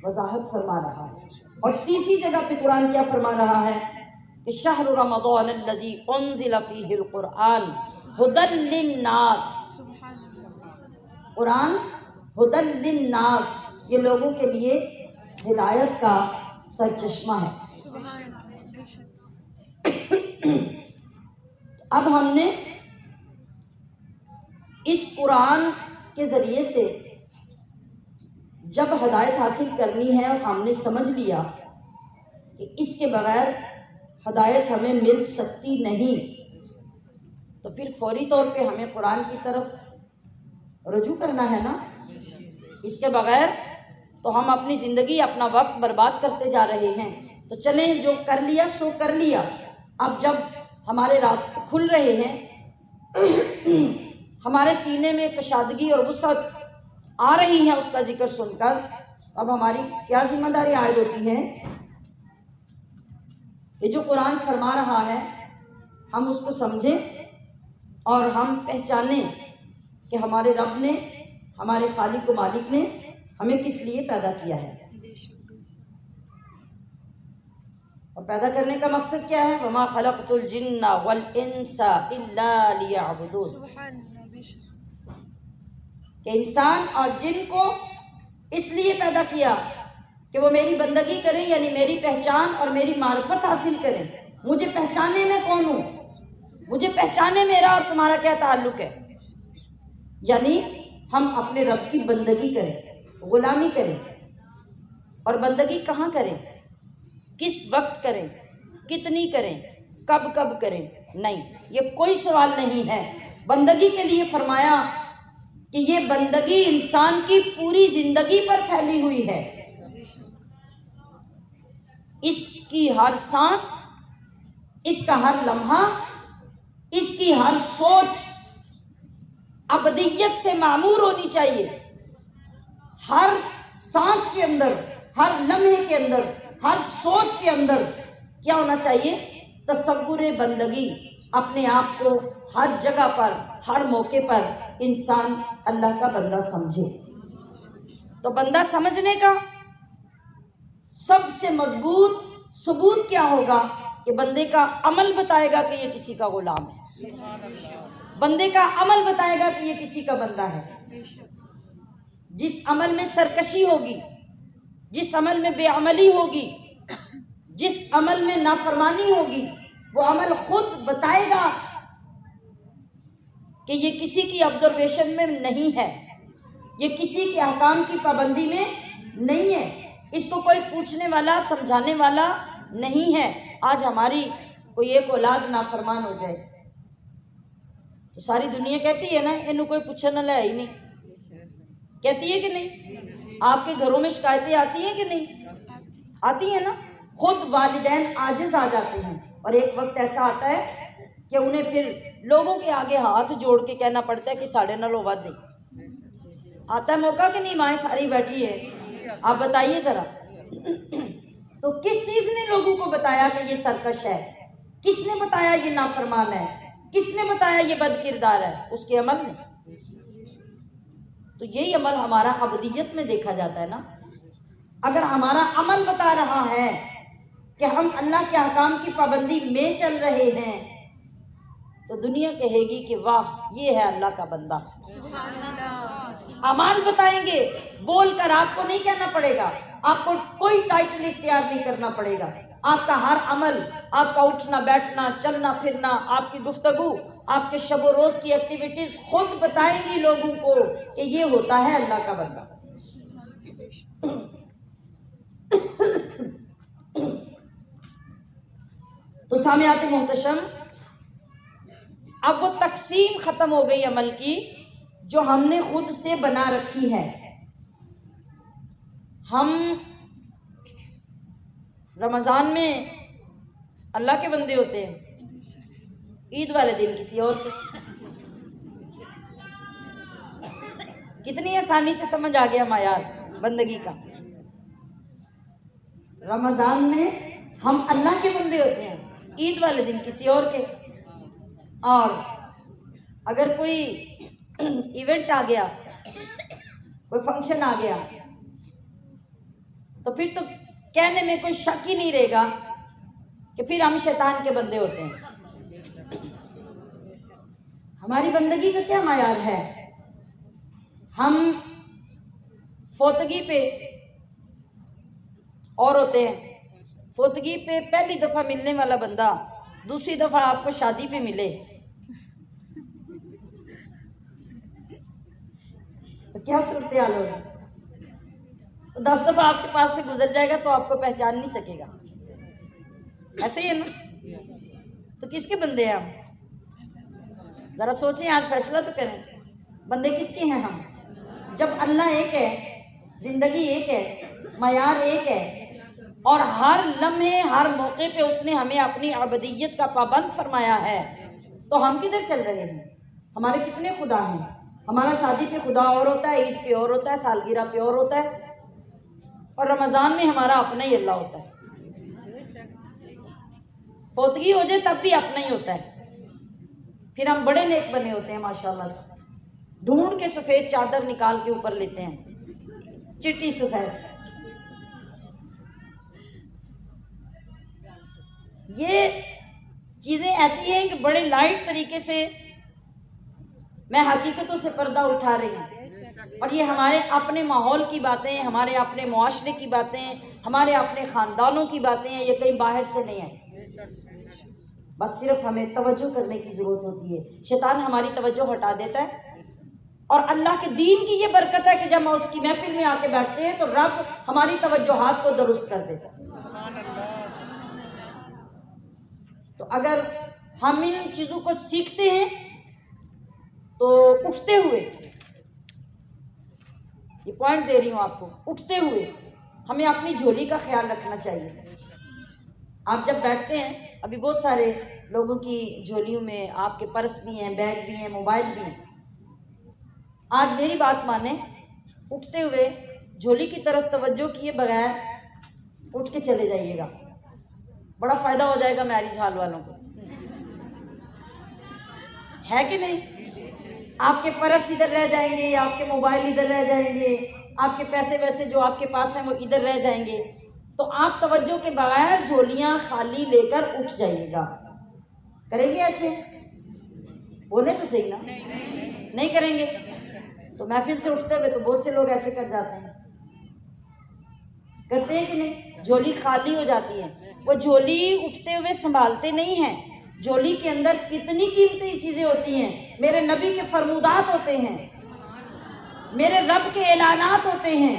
وضاحت فرما رہا ہے۔ اور تیسری جگہ پہ قرآن کیا فرما رہا ہے کہ شہر رمضان الذی انزل فیہ القرآن ھدی للناس، قرآن ھدی للناس، یہ لوگوں کے لیے ہدایت کا سرچشمہ ہے۔ اب ہم نے اس قرآن کے ذریعے سے جب ہدایت حاصل کرنی ہے اور ہم نے سمجھ لیا کہ اس کے بغیر ہدایت ہمیں مل سکتی نہیں، تو پھر فوری طور پہ ہمیں قرآن کی طرف رجوع کرنا ہے نا۔ اس کے بغیر تو ہم اپنی زندگی، اپنا وقت برباد کرتے جا رہے ہیں۔ تو چلیں، جو کر لیا سو کر لیا، اب جب ہمارے راستے کھل رہے ہیں، ہمارے سینے میں کشادگی اور وسعت آ رہی ہے اس کا ذکر سن کر، اب ہماری کیا ذمہ داری عائد ہوتی ہے کہ جو قرآن فرما رہا ہے ہم اس کو سمجھیں اور ہم پہچانیں کہ ہمارے رب نے، ہمارے خالق و مالک نے ہمیں کس لیے پیدا کیا ہے، اور پیدا کرنے کا مقصد کیا ہے؟ وَمَا خَلَقْتُ الْجِنَّ وَالْإِنسَ إِلَّا لِيَعْبُدُونَ، کہ انسان اور جن کو اس لیے پیدا کیا کہ وہ میری بندگی کریں، یعنی میری پہچان اور میری معرفت حاصل کریں، مجھے پہچانے میں کون ہوں، مجھے پہچانے میرا اور تمہارا کیا تعلق ہے، یعنی ہم اپنے رب کی بندگی کریں، غلامی کریں۔ اور بندگی کہاں کریں، کس وقت کریں، کتنی کریں، کب کب کریں؟ نہیں، یہ کوئی سوال نہیں ہے۔ بندگی کے لیے فرمایا کہ یہ بندگی انسان کی پوری زندگی پر پھیلی ہوئی ہے، اس کی ہر سانس، اس کا ہر لمحہ، اس کی ہر سوچ ابدیت سے معمور ہونی چاہیے۔ ہر سانس کے اندر، ہر لمحے کے اندر، ہر سوچ کے اندر کیا ہونا چاہیے؟ تصور بندگی، اپنے آپ کو ہر جگہ پر، ہر موقع پر انسان اللہ کا بندہ سمجھے۔ تو بندہ سمجھنے کا سب سے مضبوط ثبوت کیا ہوگا کہ بندے کا عمل بتائے گا کہ یہ کسی کا غلام ہے، بندے کا عمل بتائے گا کہ یہ کسی کا بندہ ہے۔ جس عمل میں سرکشی ہوگی، جس عمل میں بے عملی ہوگی، جس عمل میں نافرمانی ہوگی، وہ عمل خود بتائے گا کہ یہ کسی کی آبزرویشن میں نہیں ہے، یہ کسی کے احکام کی پابندی میں نہیں ہے، اس کو کوئی پوچھنے والا سمجھانے والا نہیں ہے۔ آج ہماری کوئی ایک اولاد نافرمان ہو جائے تو ساری دنیا کہتی ہے نا انہوں کوئی پوچھنے والا ہے ہی نہیں، کہتی ہے کہ نہیں؟ آپ کے گھروں میں شکایتیں آتی ہیں کہ نہیں؟ آتی ہیں نا۔ خود والدین عاجز آ جاتے ہیں اور ایک وقت ایسا آتا ہے کہ انہیں پھر لوگوں کے آگے ہاتھ جوڑ کے کہنا پڑتا ہے کہ ساڑھے نالوں ود دے۔ آتا ہے موقع کہ نہیں؟ مائیں ساری بیٹھی ہے، آپ بتائیے ذرا۔ تو کس چیز نے لوگوں کو بتایا کہ یہ سرکش ہے؟ کس نے بتایا یہ نافرمان ہے؟ کس نے بتایا یہ بد کردار ہے؟ اس کے عمل میں۔ تو یہی عمل ہمارا عبودیت میں دیکھا جاتا ہے نا۔ اگر ہمارا عمل بتا رہا ہے کہ ہم اللہ کے احکام کی پابندی میں چل رہے ہیں تو دنیا کہے گی کہ واہ یہ ہے اللہ کا بندہ۔ اعمال بتائیں گے، بول کر آپ کو نہیں کہنا پڑے گا، آپ کو کوئی ٹائٹل اختیار نہیں کرنا پڑے گا۔ آپ کا ہر عمل، آپ کا اٹھنا بیٹھنا، چلنا پھرنا، آپ کی گفتگو، آپ کے شب و روز کی ایکٹیویٹیز خود بتائیں گی لوگوں کو کہ یہ ہوتا ہے اللہ کا بندہ۔ تو سامعات محتشم، اب وہ تقسیم ختم ہو گئی عمل کی جو ہم نے خود سے بنا رکھی ہے۔ ہم رمضان میں اللہ کے بندے ہوتے ہیں، عید والے دن کسی اور کے۔ کتنی آسانی سے سمجھ آ گیا معیار بندگی کا۔ رمضان میں ہم اللہ کے بندے ہوتے ہیں، عید والے دن کسی اور کے۔ اور اگر کوئی ایونٹ آ گیا، کوئی فنکشن آ گیا، تو پھر تو کہنے میں کوئی شک ہی نہیں رہے گا کہ پھر ہم شیطان کے بندے ہوتے ہیں۔ ہماری بندگی کا کیا معیار ہے؟ ہم فوتگی پہ اور ہوتے ہیں، فوتگی پہ پہلی دفعہ ملنے والا بندہ دوسری دفعہ آپ کو شادی پہ ملے تو کیا صورتحال ہوگی؟ 10 دفعہ آپ کے پاس سے گزر جائے گا تو آپ کو پہچان نہیں سکے گا۔ ایسے ہی ہے نا؟ تو کس کے بندے ہیں ہم؟ ذرا سوچیں، آج فیصلہ تو کریں، بندے کس کے ہیں ہم؟ جب اللہ ایک ہے، زندگی ایک ہے، معیار ایک ہے، اور ہر لمحے ہر موقع پہ اس نے ہمیں اپنی عبودیت کا پابند فرمایا ہے، تو ہم کدھر چل رہے ہیں؟ ہمارے کتنے خدا ہیں؟ ہمارا شادی پہ خدا اور ہوتا ہے، عید پہ اور ہوتا ہے، سالگرہ پہ اور ہوتا ہے، اور رمضان میں ہمارا اپنا ہی اللہ ہوتا ہے۔ فوتگی ہو جائے تب بھی اپنا ہی ہوتا ہے، پھر ہم بڑے نیک بنے ہوتے ہیں ماشاءاللہ سے، ڈھونڈ کے سفید چادر نکال کے اوپر لیتے ہیں، چٹی سفید۔ یہ چیزیں ایسی ہیں کہ بڑے لائٹ طریقے سے میں حقیقتوں سے پردہ اٹھا رہی ہوں، اور یہ ہمارے اپنے ماحول کی باتیں، ہمارے اپنے معاشرے کی باتیں، ہمارے اپنے خاندانوں کی باتیں ہیں، یہ کہیں باہر سے نہیں ہیں۔ بس صرف ہمیں توجہ کرنے کی ضرورت ہوتی ہے۔ شیطان ہماری توجہ ہٹا دیتا ہے، اور اللہ کے دین کی یہ برکت ہے کہ جب ہم اس کی محفل میں آ کے بیٹھتے ہیں تو رب ہماری توجہات کو درست کر دیتا ہے۔ تو اگر ہم ان چیزوں کو سیکھتے ہیں تو اٹھتے ہوئے، یہ پوائنٹ دے رہی ہوں آپ کو، اٹھتے ہوئے ہمیں اپنی جھولی کا خیال رکھنا چاہیے۔ آپ جب بیٹھتے ہیں، ابھی بہت سارے لوگوں کی جھولیوں میں آپ کے پرس بھی ہیں، بیگ بھی ہیں، موبائل بھی ہیں۔ آج میری بات مانیں، اٹھتے ہوئے جھولی کی طرف توجہ کیے بغیر اٹھ کے چلے جائیے گا، بڑا فائدہ ہو جائے گا میرج ہال والوں کو، ہے کہ نہیں؟ آپ کے پرس ادھر رہ جائیں گے، آپ کے موبائل ادھر رہ جائیں گے، آپ کے پیسے ویسے جو آپ کے پاس ہیں وہ ادھر رہ جائیں گے، تو آپ توجہ کے بغیر جھولیاں خالی لے کر اٹھ جائیے گا۔ کریں گے ایسے؟ بولے تو صحیح نا، نہیں کریں گے تو محفل سے اٹھتے ہوئے تو بہت سے لوگ ایسے کر جاتے ہیں، کرتے ہیں کہ نہیں؟ جھولی خالی ہو جاتی ہے، وہ جھولی اٹھتے ہوئے سنبھالتے نہیں ہیں۔ جھولی کے اندر کتنی قیمتی چیزیں ہوتی ہیں، میرے نبی کے فرمودات ہوتے ہیں، میرے رب کے اعلانات ہوتے ہیں،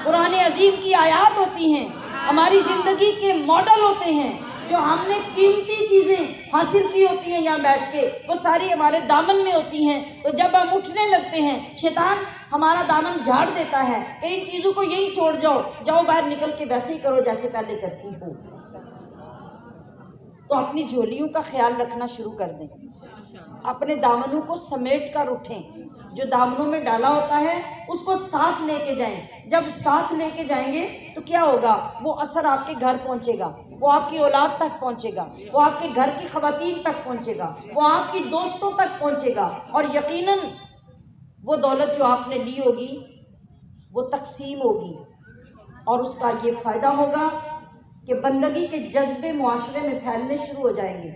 قرآن عظیم کی آیات ہوتی ہیں، ہماری زندگی کے ماڈل ہوتے ہیں، جو ہم نے قیمتی چیزیں حاصل کی ہوتی ہیں یہاں بیٹھ کے، وہ ساری ہمارے دامن میں ہوتی ہیں۔ تو جب ہم اٹھنے لگتے ہیں شیطان ہمارا دامن جھاڑ دیتا ہے کہ ان چیزوں کو یہیں چھوڑ جاؤ، جاؤ باہر نکل کے ویسے ہی کرو جیسے پہلے کرتی ہو۔ تو اپنی جھولیوں کا خیال رکھنا شروع کر دیں، اپنے دامنوں کو سمیٹ کر اٹھیں، جو دامنوں میں ڈالا ہوتا ہے اس کو ساتھ لے کے جائیں۔ جب ساتھ لے کے جائیں گے تو کیا ہوگا؟ وہ اثر آپ کے گھر پہنچے گا، وہ آپ کی اولاد تک پہنچے گا، وہ آپ کے گھر کی خواتین تک پہنچے گا، وہ آپ کی دوستوں تک پہنچے گا، اور یقیناً وہ دولت جو آپ نے لی ہوگی وہ تقسیم ہوگی، اور اس کا یہ فائدہ ہوگا کہ بندگی کے جذبے معاشرے میں پھیلنے شروع ہو جائیں گے،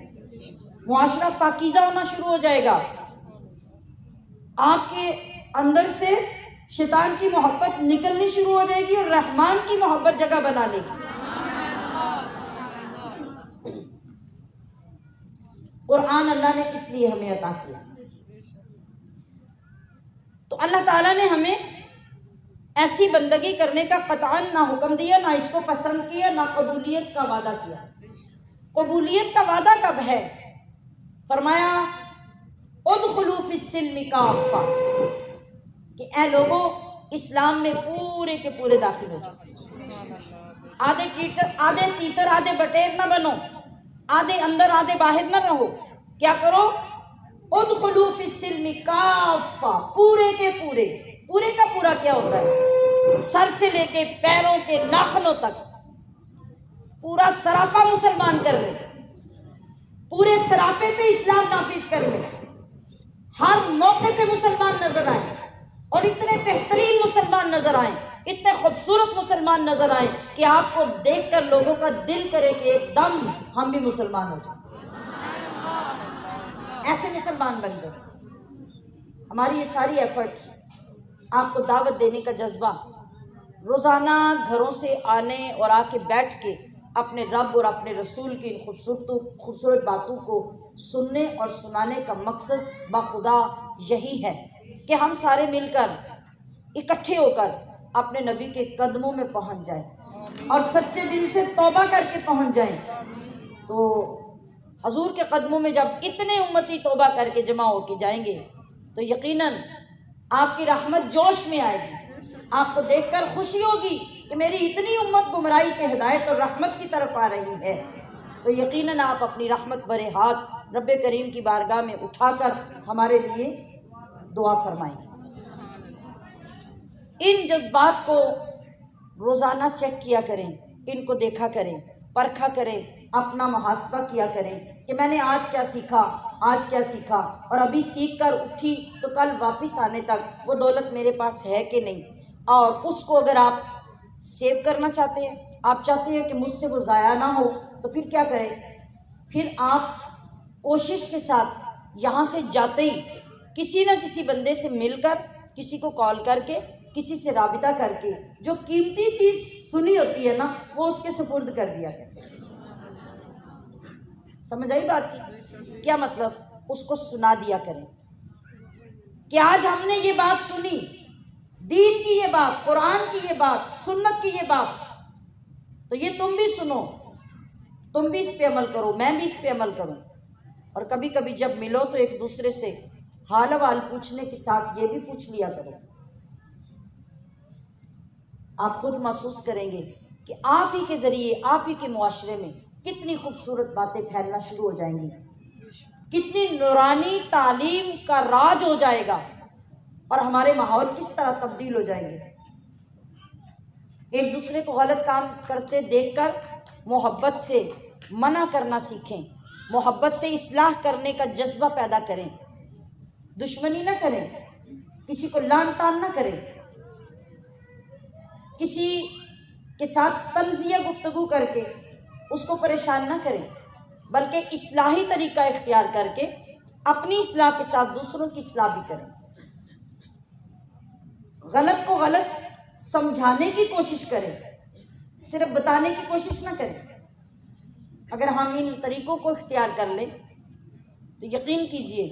معاشرہ پاکیزہ ہونا شروع ہو جائے گا، آپ کے اندر سے شیطان کی محبت نکلنی شروع ہو جائے گی اور رحمان کی محبت جگہ بنا لے گی۔ قرآن اللہ نے اس لیے ہمیں عطا کیا۔ تو اللہ تعالیٰ نے ہمیں ایسی بندگی کرنے کا قطعاً نہ حکم دیا، نہ اس کو پسند کیا، نہ قبولیت کا وعدہ کیا۔ قبولیت کا وعدہ کب ہے؟ فرمایا ادخلوا فی السلم کافہ، کہ اے لوگوں اسلام میں پورے کے پورے داخل ہو جاؤ، آدھے تیتر آدھے بٹیر نہ بنو، آدھے اندر آدھے باہر نہ رہو۔ کیا کرو؟ ادخلوا فی السلم کافہ، پورے کے پورے۔ پورے کا پورا کیا ہوتا ہے؟ سر سے لے کے پیروں کے ناخنوں تک پورا سراپا مسلمان کر لے، پورے سراپے پہ اسلام نافذ کر لے، ہر موقع پہ مسلمان نظر آئے، اور اتنے بہترین مسلمان نظر آئیں، اتنے خوبصورت مسلمان نظر آئیں کہ آپ کو دیکھ کر لوگوں کا دل کرے کہ ایک دم ہم بھی مسلمان ہو جائیں، ایسے مسلمان بن جائیں۔ ہماری یہ ساری ایفرٹ، آپ کو دعوت دینے کا جذبہ، روزانہ گھروں سے آنے اور آ کے بیٹھ کے اپنے رب اور اپنے رسول کی ان خوبصورت باتوں کو سننے اور سنانے کا مقصد بخدا یہی ہے کہ ہم سارے مل کر اکٹھے ہو کر اپنے نبی کے قدموں میں پہنچ جائیں اور سچے دل سے توبہ کر کے پہنچ جائیں۔ تو حضور کے قدموں میں جب اتنے امتی توبہ کر کے جمع ہو کے جائیں گے تو یقیناً آپ کی رحمت جوش میں آئے گی، آپ کو دیکھ کر خوشی ہوگی کہ میری اتنی امت گمراہی سے ہدایت اور رحمت کی طرف آ رہی ہے۔ تو یقیناً آپ اپنی رحمت بھرے ہاتھ رب کریم کی بارگاہ میں اٹھا کر ہمارے لیے دعا فرمائیں۔ ان جذبات کو روزانہ چیک کیا کریں، ان کو دیکھا کریں، پرکھا کریں، اپنا محاسبہ کیا کریں کہ میں نے آج کیا سیکھا، آج کیا سیکھا، اور ابھی سیکھ کر اٹھی تو کل واپس آنے تک وہ دولت میرے پاس ہے کہ نہیں، اور اس کو اگر آپ سیو کرنا چاہتے ہیں، آپ چاہتے ہیں کہ مجھ سے وہ ضائع نہ ہو، تو پھر کیا کریں؟ پھر آپ کوشش کے ساتھ یہاں سے جاتے ہی کسی نہ کسی بندے سے مل کر، کسی کو کال کر کے، کسی سے رابطہ کر کے جو قیمتی چیز سنی ہوتی ہے نا وہ اس کے سپرد کر دیا کریں۔ سمجھ آئی بات کی؟ کیا مطلب؟ اس کو سنا دیا کریں کہ آج ہم نے یہ بات سنی، دین کی یہ بات، قرآن کی یہ بات، سنت کی یہ بات، تو یہ تم بھی سنو، تم بھی اس پہ عمل کرو، میں بھی اس پہ عمل کروں۔ اور کبھی کبھی جب ملو تو ایک دوسرے سے حال احوال پوچھنے کے ساتھ یہ بھی پوچھ لیا کرو۔ آپ خود محسوس کریں گے کہ آپ ہی کے ذریعے، آپ ہی کے معاشرے میں کتنی خوبصورت باتیں پھیلنا شروع ہو جائیں گی، کتنی نورانی تعلیم کا راج ہو جائے گا، اور ہمارے ماحول کس طرح تبدیل ہو جائیں گے۔ ایک دوسرے کو غلط کام کرتے دیکھ کر محبت سے منع کرنا سیکھیں، محبت سے اصلاح کرنے کا جذبہ پیدا کریں، دشمنی نہ کریں، کسی کو لعن طعن نہ کریں۔ کسی کے ساتھ طنزیہ گفتگو کر کے اس کو پریشان نہ کریں، بلکہ اصلاحی طریقہ اختیار کر کے اپنی اصلاح کے ساتھ دوسروں کی اصلاح بھی کریں۔ غلط کو غلط سمجھانے کی کوشش کریں، صرف بتانے کی کوشش نہ کریں۔ اگر ہم ان طریقوں کو اختیار کر لیں تو یقین کیجئے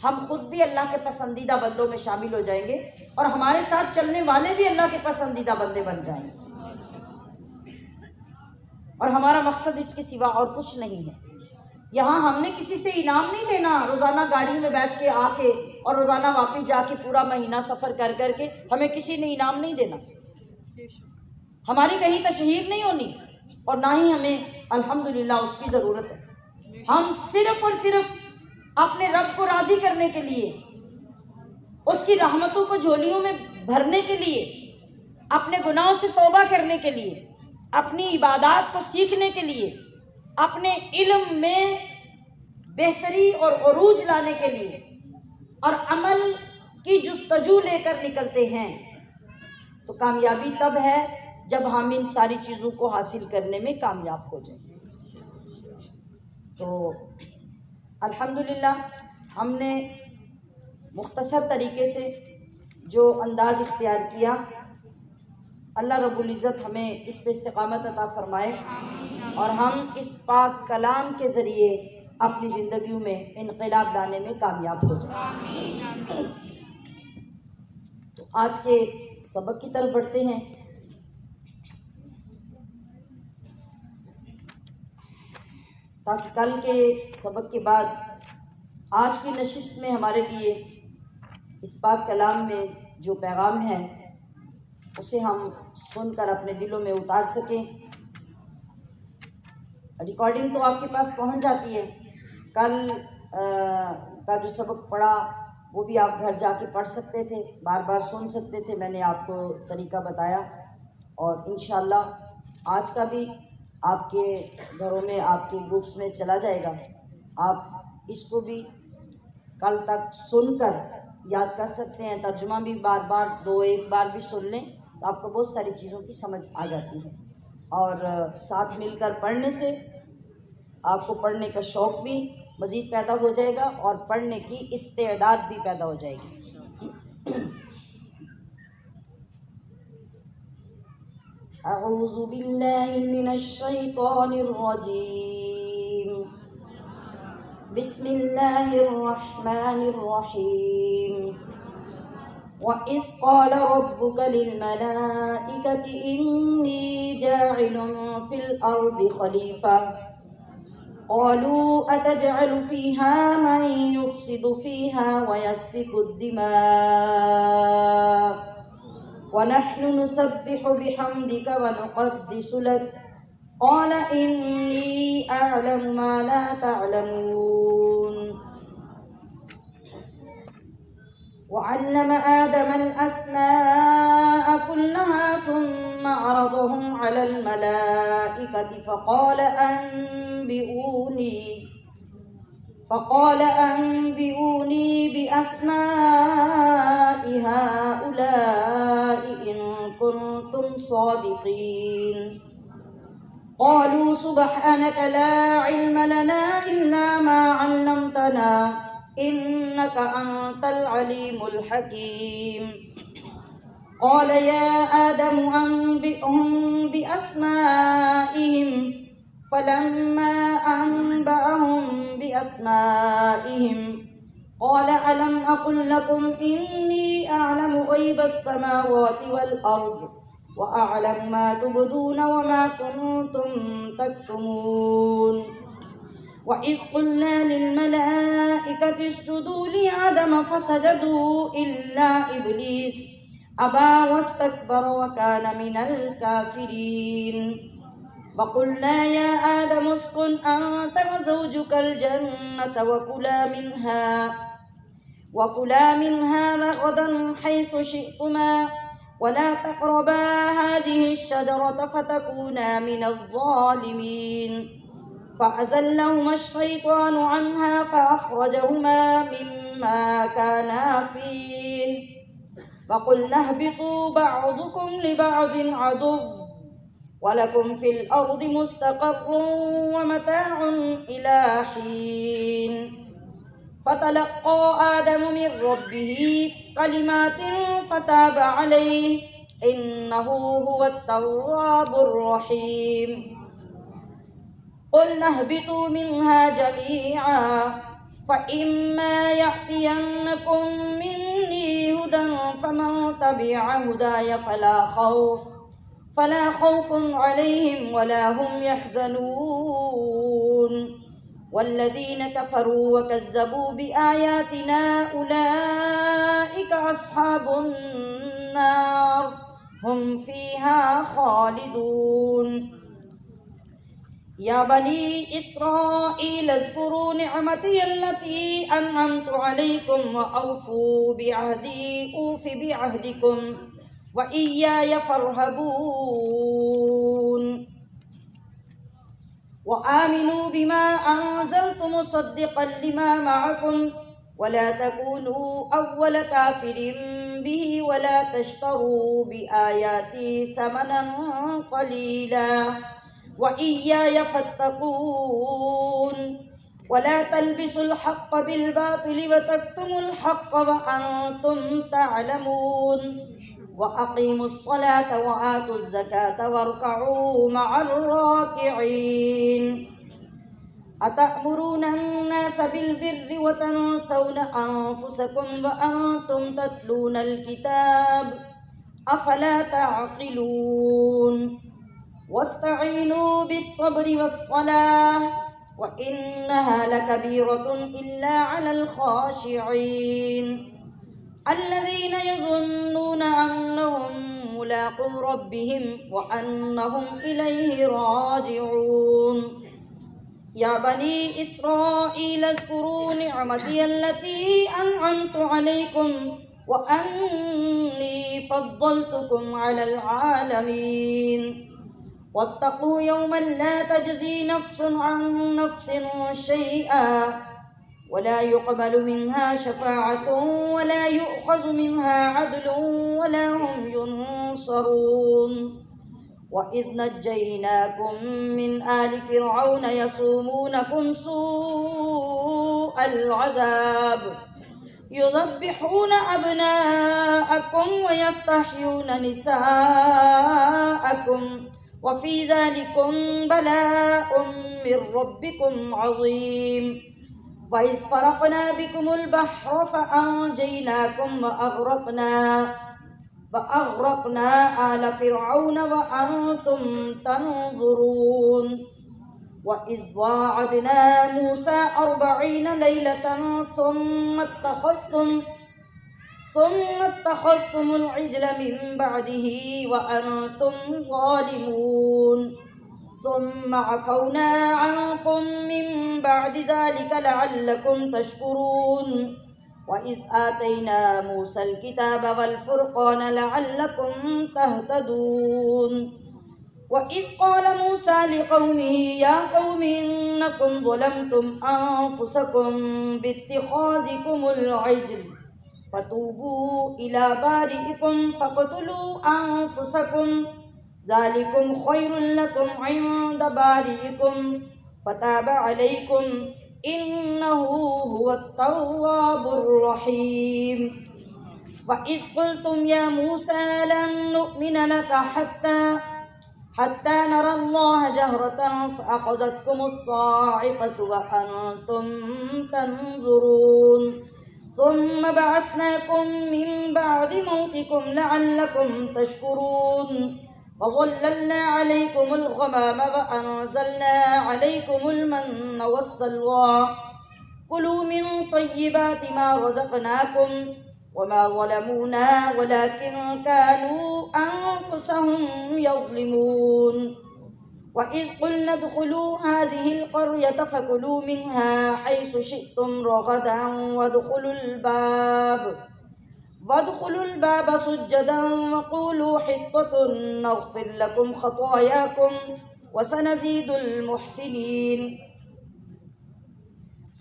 ہم خود بھی اللہ کے پسندیدہ بندوں میں شامل ہو جائیں گے اور ہمارے ساتھ چلنے والے بھی اللہ کے پسندیدہ بندے بن جائیں گے، اور ہمارا مقصد اس کے سوا اور کچھ نہیں ہے۔ یہاں ہم نے کسی سے انعام نہیں لینا، روزانہ گاڑی میں بیٹھ کے آ کے اور روزانہ واپس جا کے پورا مہینہ سفر کر کر کے ہمیں کسی نے انعام نہیں دینا، ہماری کہیں تشہیر نہیں ہونی، اور نہ ہی ہمیں الحمدللہ اس کی ضرورت ہے۔ ہم صرف اور صرف اپنے رب کو راضی کرنے کے لیے، اس کی رحمتوں کو جھولیوں میں بھرنے کے لیے، اپنے گناہوں سے توبہ کرنے کے لیے، اپنی عبادات کو سیکھنے کے لیے، اپنے علم میں بہتری اور عروج لانے کے لیے اور عمل کی جستجو لے کر نکلتے ہیں، تو کامیابی تب ہے جب ہم ان ساری چیزوں کو حاصل کرنے میں کامیاب ہو جائیں۔ تو الحمدللہ ہم نے مختصر طریقے سے جو انداز اختیار کیا، اللہ رب العزت ہمیں اس پہ استقامت عطا فرمائے اور ہم اس پاک کلام کے ذریعے اپنی زندگیوں میں انقلاب لانے میں کامیاب ہو جائیں۔ تو آج کے سبق کی طرف بڑھتے ہیں۔ تاکہ کل کے سبق کے بعد آج کی نشست میں ہمارے لیے اس پاک کلام میں جو پیغام ہے اسے ہم سن کر اپنے دلوں میں اتار سکیں۔ ریکارڈنگ تو آپ کے پاس پہنچ جاتی ہے، کل کا جو سبق پڑھا وہ بھی آپ گھر جا کے پڑھ سکتے تھے، بار بار سن سکتے تھے، میں نے آپ کو طریقہ بتایا، اور انشاءاللہ آج کا بھی آپ کے گھروں میں آپ کے گروپس میں چلا جائے گا۔ آپ اس کو بھی کل تک سن کر یاد کر سکتے ہیں، ترجمہ بھی بار بار ایک بار بھی سن لیں تو آپ کو بہت ساری چیزوں کی سمجھ آ جاتی ہے، اور ساتھ مل کر پڑھنے سے آپ کو پڑھنے کا شوق بھی مزید پیدا ہو جائے گا اور پڑھنے کی استعداد بھی پیدا ہو جائے گی۔ اعوذ باللہ من الشیطان الرجیم، بسم اللہ الرحمن الرحیم۔ وَإِذْ قَالَ رَبُّكَ لِلْمَلَائِكَةِ إِنِّي جَاعِلٌ فِي الْأَرْضِ خَلِيفَةً قَالُوا أَتَجْعَلُ فِيهَا مَن يُفْسِدُ فِيهَا وَيَسْفِكُ الدِّمَاءَ وَنَحْنُ نُسَبِّحُ بِحَمْدِكَ وَنُقَدِّسُ لَكَ قَالَ إِنِّي أَعْلَمُ مَا لَا تَعْلَمُونَ۔ وَعَلَّمَ آدَمَ الْأَسْمَاءَ كُلَّهَا ثُمَّ عَرَضَهُمْ عَلَى الْمَلَائِكَةِ فقال أنبئوني بأسماء هؤلاء إن كنتم صادقين قالوا سبحانك لا علم لنا إلا ما علمتنا إنك أنت العليم الحكيم قال يا آدم أنبئهم بأسمائهم فلما أنبأهم بأسمائهم قال ألم أقل لكم إني أعلم غيب السماوات والأرض وأعلم ما تبدون وما كنتم تكتمون وَإِذْ قُلْنَا لِلْمَلَائِكَةِ اسْجُدُوا لِآدَمَ فَسَجَدُوا إِلَّا إِبْلِيسَ أَبَى وَاسْتَكْبَرَ وَكَانَ مِنَ الْكَافِرِينَ وَقُلْنَا يَا آدَمُ اسْكُنْ أَنْتَ وَزَوْجُكَ الْجَنَّةَ وَكُلَا مِنْهَا رَغَدًا حَيْثُ شِئْتُمَا وَلَا تَقْرَبَا هَٰذِهِ الشَّجَرَةَ فَتَكُونَا مِنَ الظَّالِمِينَ فَأَزَلَّهُمَا الشَّيْطَانُ عَنْهَا فَأَخْرَجَهُمَا مِمَّا كَانَا فِيهِ وقلنا اهبطوا بعضكم لبعض عدو ولكم في الأرض مستقر ومتاع إلى حين فتلقى آدم من ربه كلمات فتاب عليه إنه هو التواب الرحيم قلنا اهبطوا منها جميعا فإما يأتينكم مني هدى فمن تبع هداي فلا خوف عليهم ولا هم يحزنون والذين كفروا وكذبوا بآياتنا أولئك أصحاب النار هم فيها خالدون يا بني إسرائيل اذكروا نعمتي التي أنعمت عليكم وأوفوا بعهدي أوف بعهدكم وإياي فارهبون وآمنوا بما أنزلت مصدقا لما معكم ولا تكونوا أول كافر به ولا تشتروا بآياتي ثمنا قليلا وإياي فاتقون ولا تلبسوا الحق بالباطل وتكتموا الحق وأنتم تعلمون وأقيموا الصلاة وآتوا الزكاة واركعوا مع الراكعين أتأمرون الناس بالبر وتنسون أنفسكم وأنتم تتلون الكتاب أفلا تعقلون واستعينوا بالصبر والصلاة وإنها لكبيرة إلا على الخاشعين الذين يظنون أنهم ملاقو ربهم وأنهم إليه راجعون يا بني إسرائيل اذكروا نعمتي التي أنعمت عليكم وأني فضلتكم على العالمين واتقوا يوما لا تجزي نفس عن نفس شيئا ولا يقبل منها شفاعة ولا يؤخذ منها عدل ولا هم ينصرون وإذ نجيناكم من آل فرعون يسومونكم سوء العذاب يذبحون أبناءكم ويستحيون نساءكم وفي ذلكم بلاء من ربكم عظيم وإذ فرقنا بكم البحر فأنجيناكم وأغرقنا آل فرعون وأنتم تنظرون وإذ واعدنا موسى 40 ليلة ثم اتخذتم العجل من بعده وأنتم ظالمون ثم عفونا عنكم من بعد ذلك لعلكم تشكرون وإذ آتينا موسى الكتاب والفرقان لعلكم تهتدون وإذ قال موسى لقومه يا قوم إنكم ظلمتم أنفسكم باتخاذكم العجل فتوبوا إلى بارئكم فاقتلوا أنفسكم ذلكم خير لكم عند بارئكم فتاب عليكم إنه هو التواب الرحيم وإذ قلتم يا موسى لن نؤمن لك حتى نرى الله جهرة فأخذتكم الصاعقة وأنتم تنظرون ثم بعثناكم من بعد موتكم لعلكم تشكرون وظللنا عليكم الغمام وأنزلنا عليكم المن والسلوى كلوا من طيبات ما رزقناكم وما ظلمونا ولكن كانوا أنفسهم يظلمون وإذ قلنا ادخلوا هذه القرية فكلوا منها حيث شئتم رغدا وادخلوا الباب سجدا وقولوا حطة نغفر لكم خطاياكم وسنزيد المحسنين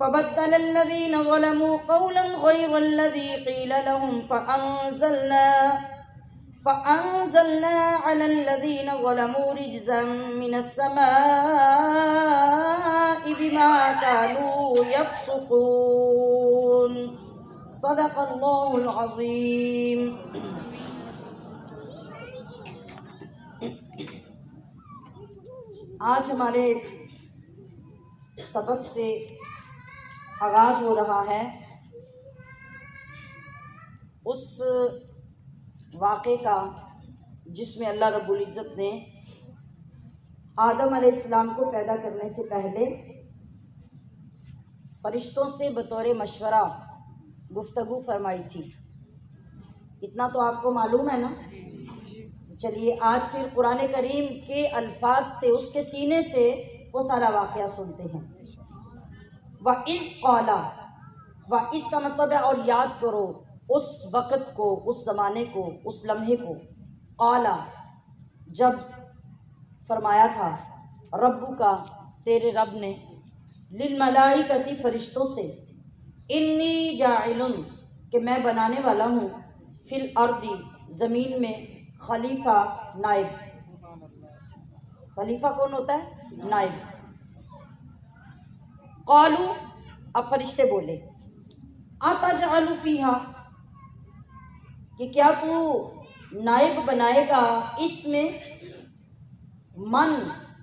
فبدل الذين ظلموا قولا غير الذي قيل لهم فأنزلنا على الذين ظلموا رجزا من السماء بما كانوا يفسقون صدق اللہ العظیم۔ آج ہمارے سبق سے آغاز ہو رہا ہے اس واقعے کا جس میں اللہ رب العزت نے آدم علیہ السلام کو پیدا کرنے سے پہلے فرشتوں سے بطور مشورہ گفتگو فرمائی تھی۔ اتنا تو آپ کو معلوم ہے نا؟ چلیے آج پھر قرآن کریم کے الفاظ سے، اس کے سینے سے وہ سارا واقعہ سنتے ہیں۔ وَإِذْ قَالَ، وَإِذْ کا مطلب ہے اور یاد کرو اس وقت کو، اس زمانے کو، اس لمحے کو۔ قَالَ، جب فرمایا تھا، ربو کا، تیرے رب نے، للملائکتی فرشتوں سے، انی جاعل، کہ میں بنانے والا ہوں، فی الارض زمین میں، خلیفہ نائب۔ خلیفہ کون ہوتا ہے؟ نائب۔ قالو، اب فرشتے بولے، اتجعل فیہا، کہ کیا تو نائب بنائے گا اس میں، من،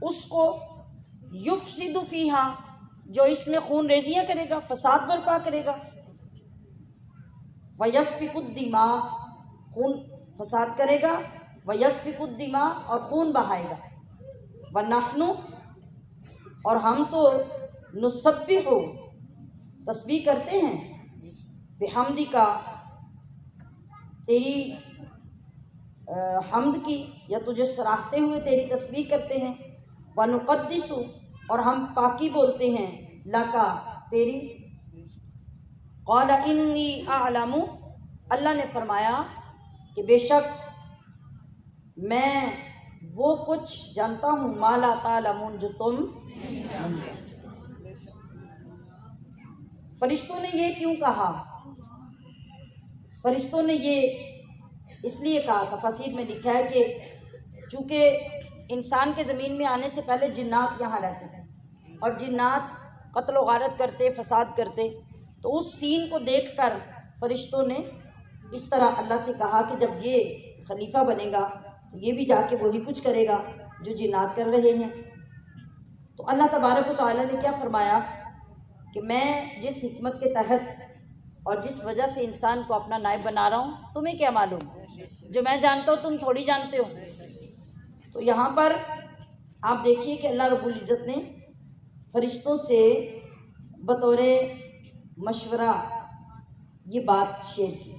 اس کو، یفسد فیہا، جو اس میں خون ریزیاں کرے گا، فساد برپا کرے گا، وَيَسْفِكُ الدِّمَاء، خون فساد کرے گا، وَيَسْفِكُ الدِّمَاء، اور خون بہائے گا، وَنَحْنُ، اور ہم تو، نسبح، تسبیح کرتے ہیں، بحمدک، تیری حمد کی یا تجھے سراہتے ہوئے تیری تسبیح کرتے ہیں، وَنُقَدِّسُ، اور ہم پاکی بولتے ہیں، لَکَ، تیری، قَالَ إِنِّي أَعْلَمُ، اللہ نے فرمایا کہ بے شک میں وہ کچھ جانتا ہوں، مَا لَا تَعْلَمُونَ، جو تم نہیں جانتے۔ فرشتوں نے یہ کیوں کہا؟ فرشتوں نے یہ اس لیے کہا، تفاسیر میں لکھا ہے کہ چونکہ انسان کے زمین میں آنے سے پہلے جنات یہاں رہتے تھے، اور جنات قتل و غارت کرتے، فساد کرتے، تو اس سین کو دیکھ کر فرشتوں نے اس طرح اللہ سے کہا کہ جب یہ خلیفہ بنے گا تو یہ بھی جا کے وہی کچھ کرے گا جو جنات کر رہے ہیں۔ تو اللہ تبارک و تعالیٰ نے کیا فرمایا کہ میں جس حکمت کے تحت اور جس وجہ سے انسان کو اپنا نائب بنا رہا ہوں، تمہیں کیا معلوم؟ جو میں جانتا ہوں تم تھوڑی جانتے ہو۔ تو یہاں پر آپ دیکھیے کہ اللہ رب العزت نے فرشتوں سے بطور مشورہ یہ بات شیئر کی،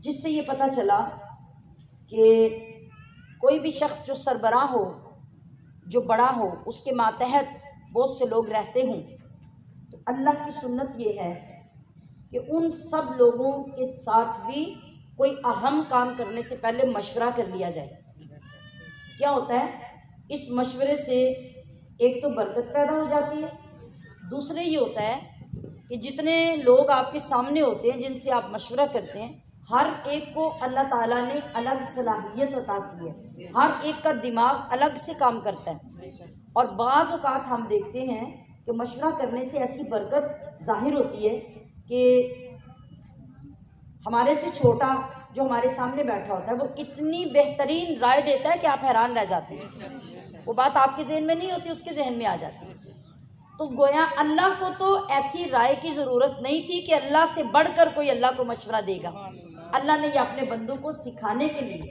جس سے یہ پتہ چلا کہ کوئی بھی شخص جو سربراہ ہو، جو بڑا ہو، اس کے ماتحت بہت سے لوگ رہتے ہوں، تو اللہ کی سنت یہ ہے کہ ان سب لوگوں کے ساتھ بھی کوئی اہم کام کرنے سے پہلے مشورہ کر لیا جائے۔ کیا ہوتا ہے؟ اس مشورے سے ایک تو برکت پیدا ہو جاتی ہے، دوسرے یہ ہوتا ہے کہ جتنے لوگ آپ کے سامنے ہوتے ہیں جن سے آپ مشورہ کرتے ہیں، ہر ایک کو اللہ تعالیٰ نے الگ صلاحیت عطا کی ہے، ہر ایک کا دماغ الگ سے کام کرتا ہے، اور بعض اوقات ہم دیکھتے ہیں کہ مشورہ کرنے سے ایسی برکت ظاہر ہوتی ہے کہ ہمارے سے چھوٹا جو ہمارے سامنے بیٹھا ہوتا ہے وہ اتنی بہترین رائے دیتا ہے کہ آپ حیران رہ جاتے ہیں، وہ بات آپ کے ذہن میں نہیں ہوتی، اس کے ذہن میں آ جاتی ہے۔ تو گویا اللہ کو تو ایسی رائے کی ضرورت نہیں تھی کہ اللہ سے بڑھ کر کوئی اللہ کو مشورہ دے گا، اللہ نے یہ اپنے بندوں کو سکھانے کے لیے،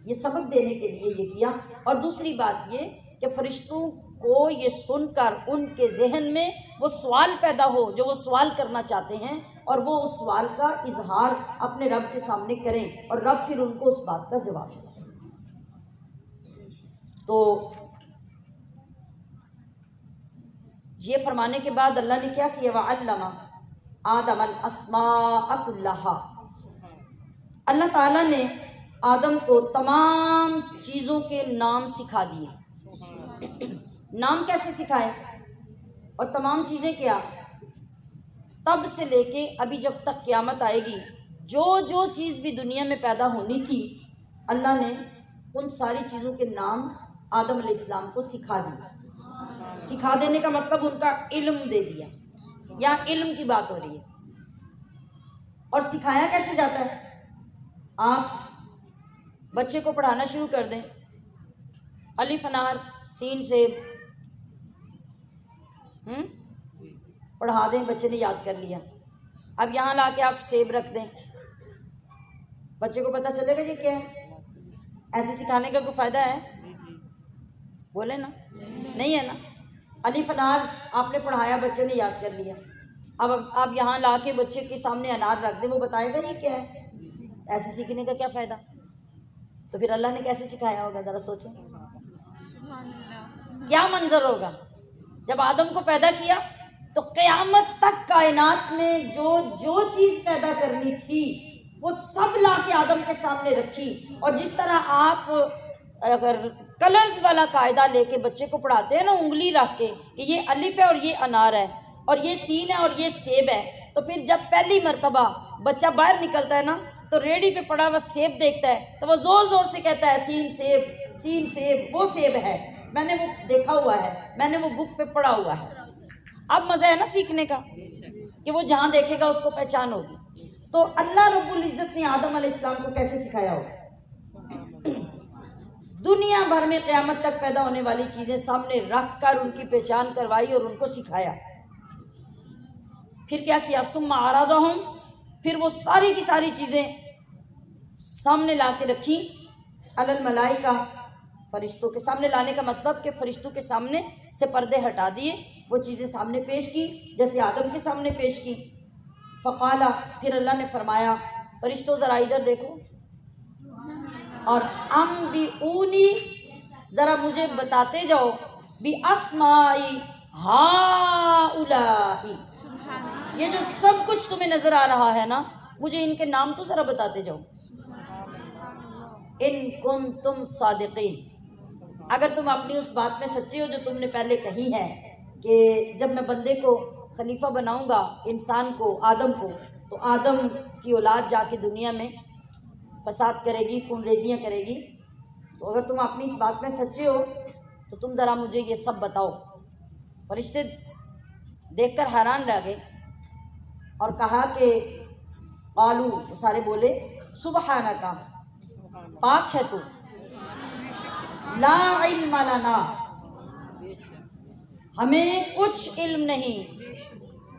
یہ سبق دینے کے لیے یہ کیا۔ اور دوسری بات یہ کہ فرشتوں کو یہ سن کر ان کے ذہن میں وہ سوال پیدا ہو جو وہ سوال کرنا چاہتے ہیں، اور وہ اس سوال کا اظہار اپنے رب کے سامنے کریں، اور رب پھر ان کو اس بات کا جواب دے۔ تو یہ فرمانے کے بعد اللہ نے کیا کیا؟ وَعَلَّمَ آدَمَ الْأَسْمَاءَ كُلَّهَا، اللہ تعالیٰ نے آدم کو تمام چیزوں کے نام سکھا دیے۔ نام کیسے سکھائے؟ اور تمام چیزیں کیا؟ تب سے لے کے ابھی جب تک قیامت آئے گی، جو چیز بھی دنیا میں پیدا ہونی تھی، اللہ نے ان ساری چیزوں کے نام آدم علیہ السلام کو سکھا دیا۔ سکھا دینے کا مطلب ان کا علم دے دیا، یہاں علم کی بات ہو رہی ہے۔ اور سکھایا کیسے جاتا ہے؟ آپ بچے کو پڑھانا شروع کر دیں، الف انار سین سیب پڑھا دیں، بچے نے یاد کر لیا۔ اب یہاں لا کے آپ سیب رکھ دیں، بچے کو پتہ چلے گا یہ کیا ہے؟ ایسے سکھانے کا کوئی فائدہ ہے؟ بولے نا، نہیں ہے نا۔ الف انار آپ نے پڑھایا، بچے نے یاد کر لیا۔ اب آپ یہاں لا کے بچے کے سامنے انار رکھ دیں، وہ بتائے گا یہ کیا ہے؟ ایسے سیکھنے کا کیا فائدہ؟ تو پھر اللہ نے کیسے سکھایا ہوگا؟ ذرا سوچیں، کیا منظر ہوگا؟ جب آدم کو پیدا کیا تو قیامت تک کائنات میں جو چیز پیدا کرنی تھی وہ سب لا کے آدم کے سامنے رکھی۔ اور جس طرح آپ اگر کلرز والا قاعدہ لے کے بچے کو پڑھاتے ہیں نا، انگلی رکھ کے کہ یہ الف ہے اور یہ انار ہے اور یہ سین ہے اور یہ سیب ہے، تو پھر جب پہلی مرتبہ بچہ باہر نکلتا ہے نا تو ریڈی پہ پڑا ہوا سیب دیکھتا ہے تو وہ زور زور سے کہتا ہے سین سیب، وہ سیب ہے، میں نے وہ دیکھا ہوا ہے، میں نے وہ بک پہ پڑھا ہوا ہے۔ اب مزہ ہے نا سیکھنے کا، کہ وہ جہاں دیکھے گا اس کو پہچان ہوگی۔ تو اللہ رب العزت نے آدم علیہ السلام کو کیسے سکھایا ہوگا؟ دنیا بھر میں قیامت تک پیدا ہونے والی چیزیں سامنے رکھ کر ان کی پہچان کروائی اور ان کو سکھایا۔ پھر کیا کیا؟ ثم اعرضهم، پھر وہ ساری کی ساری چیزیں سامنے لا کے رکھی، علی الملائکہ، فرشتوں کے سامنے لانے کا مطلب کہ فرشتوں کے سامنے سے پردے ہٹا دیے، وہ چیزیں سامنے پیش کی جیسے آدم کے سامنے پیش کی۔ فقالا، پھر اللہ نے فرمایا فرشتوں ذرا ادھر دیکھو، اور انبئونی، ذرا مجھے بتاتے جاؤ، باسمائی ہؤلاء، یہ جو سب کچھ تمہیں نظر آ رہا ہے نا، مجھے ان کے نام تو ذرا بتاتے جاؤ۔ ان کنتم صادقین، اگر تم اپنی اس بات میں سچے ہو جو تم نے پہلے کہی ہے کہ جب میں بندے کو خلیفہ بناؤں گا، انسان کو، آدم کو، تو آدم کی اولاد جا کے دنیا میں فساد کرے گی، خون ریزیاں کرے گی، تو اگر تم اپنی اس بات میں سچے ہو تو تم ذرا مجھے یہ سب بتاؤ۔ فرشتے دیکھ کر حیران رہ گئے اور کہا کہ قالو، وہ سارے بولے سبحانک، پاک ہے تو، لا علم لنا، ہمیں کچھ علم نہیں،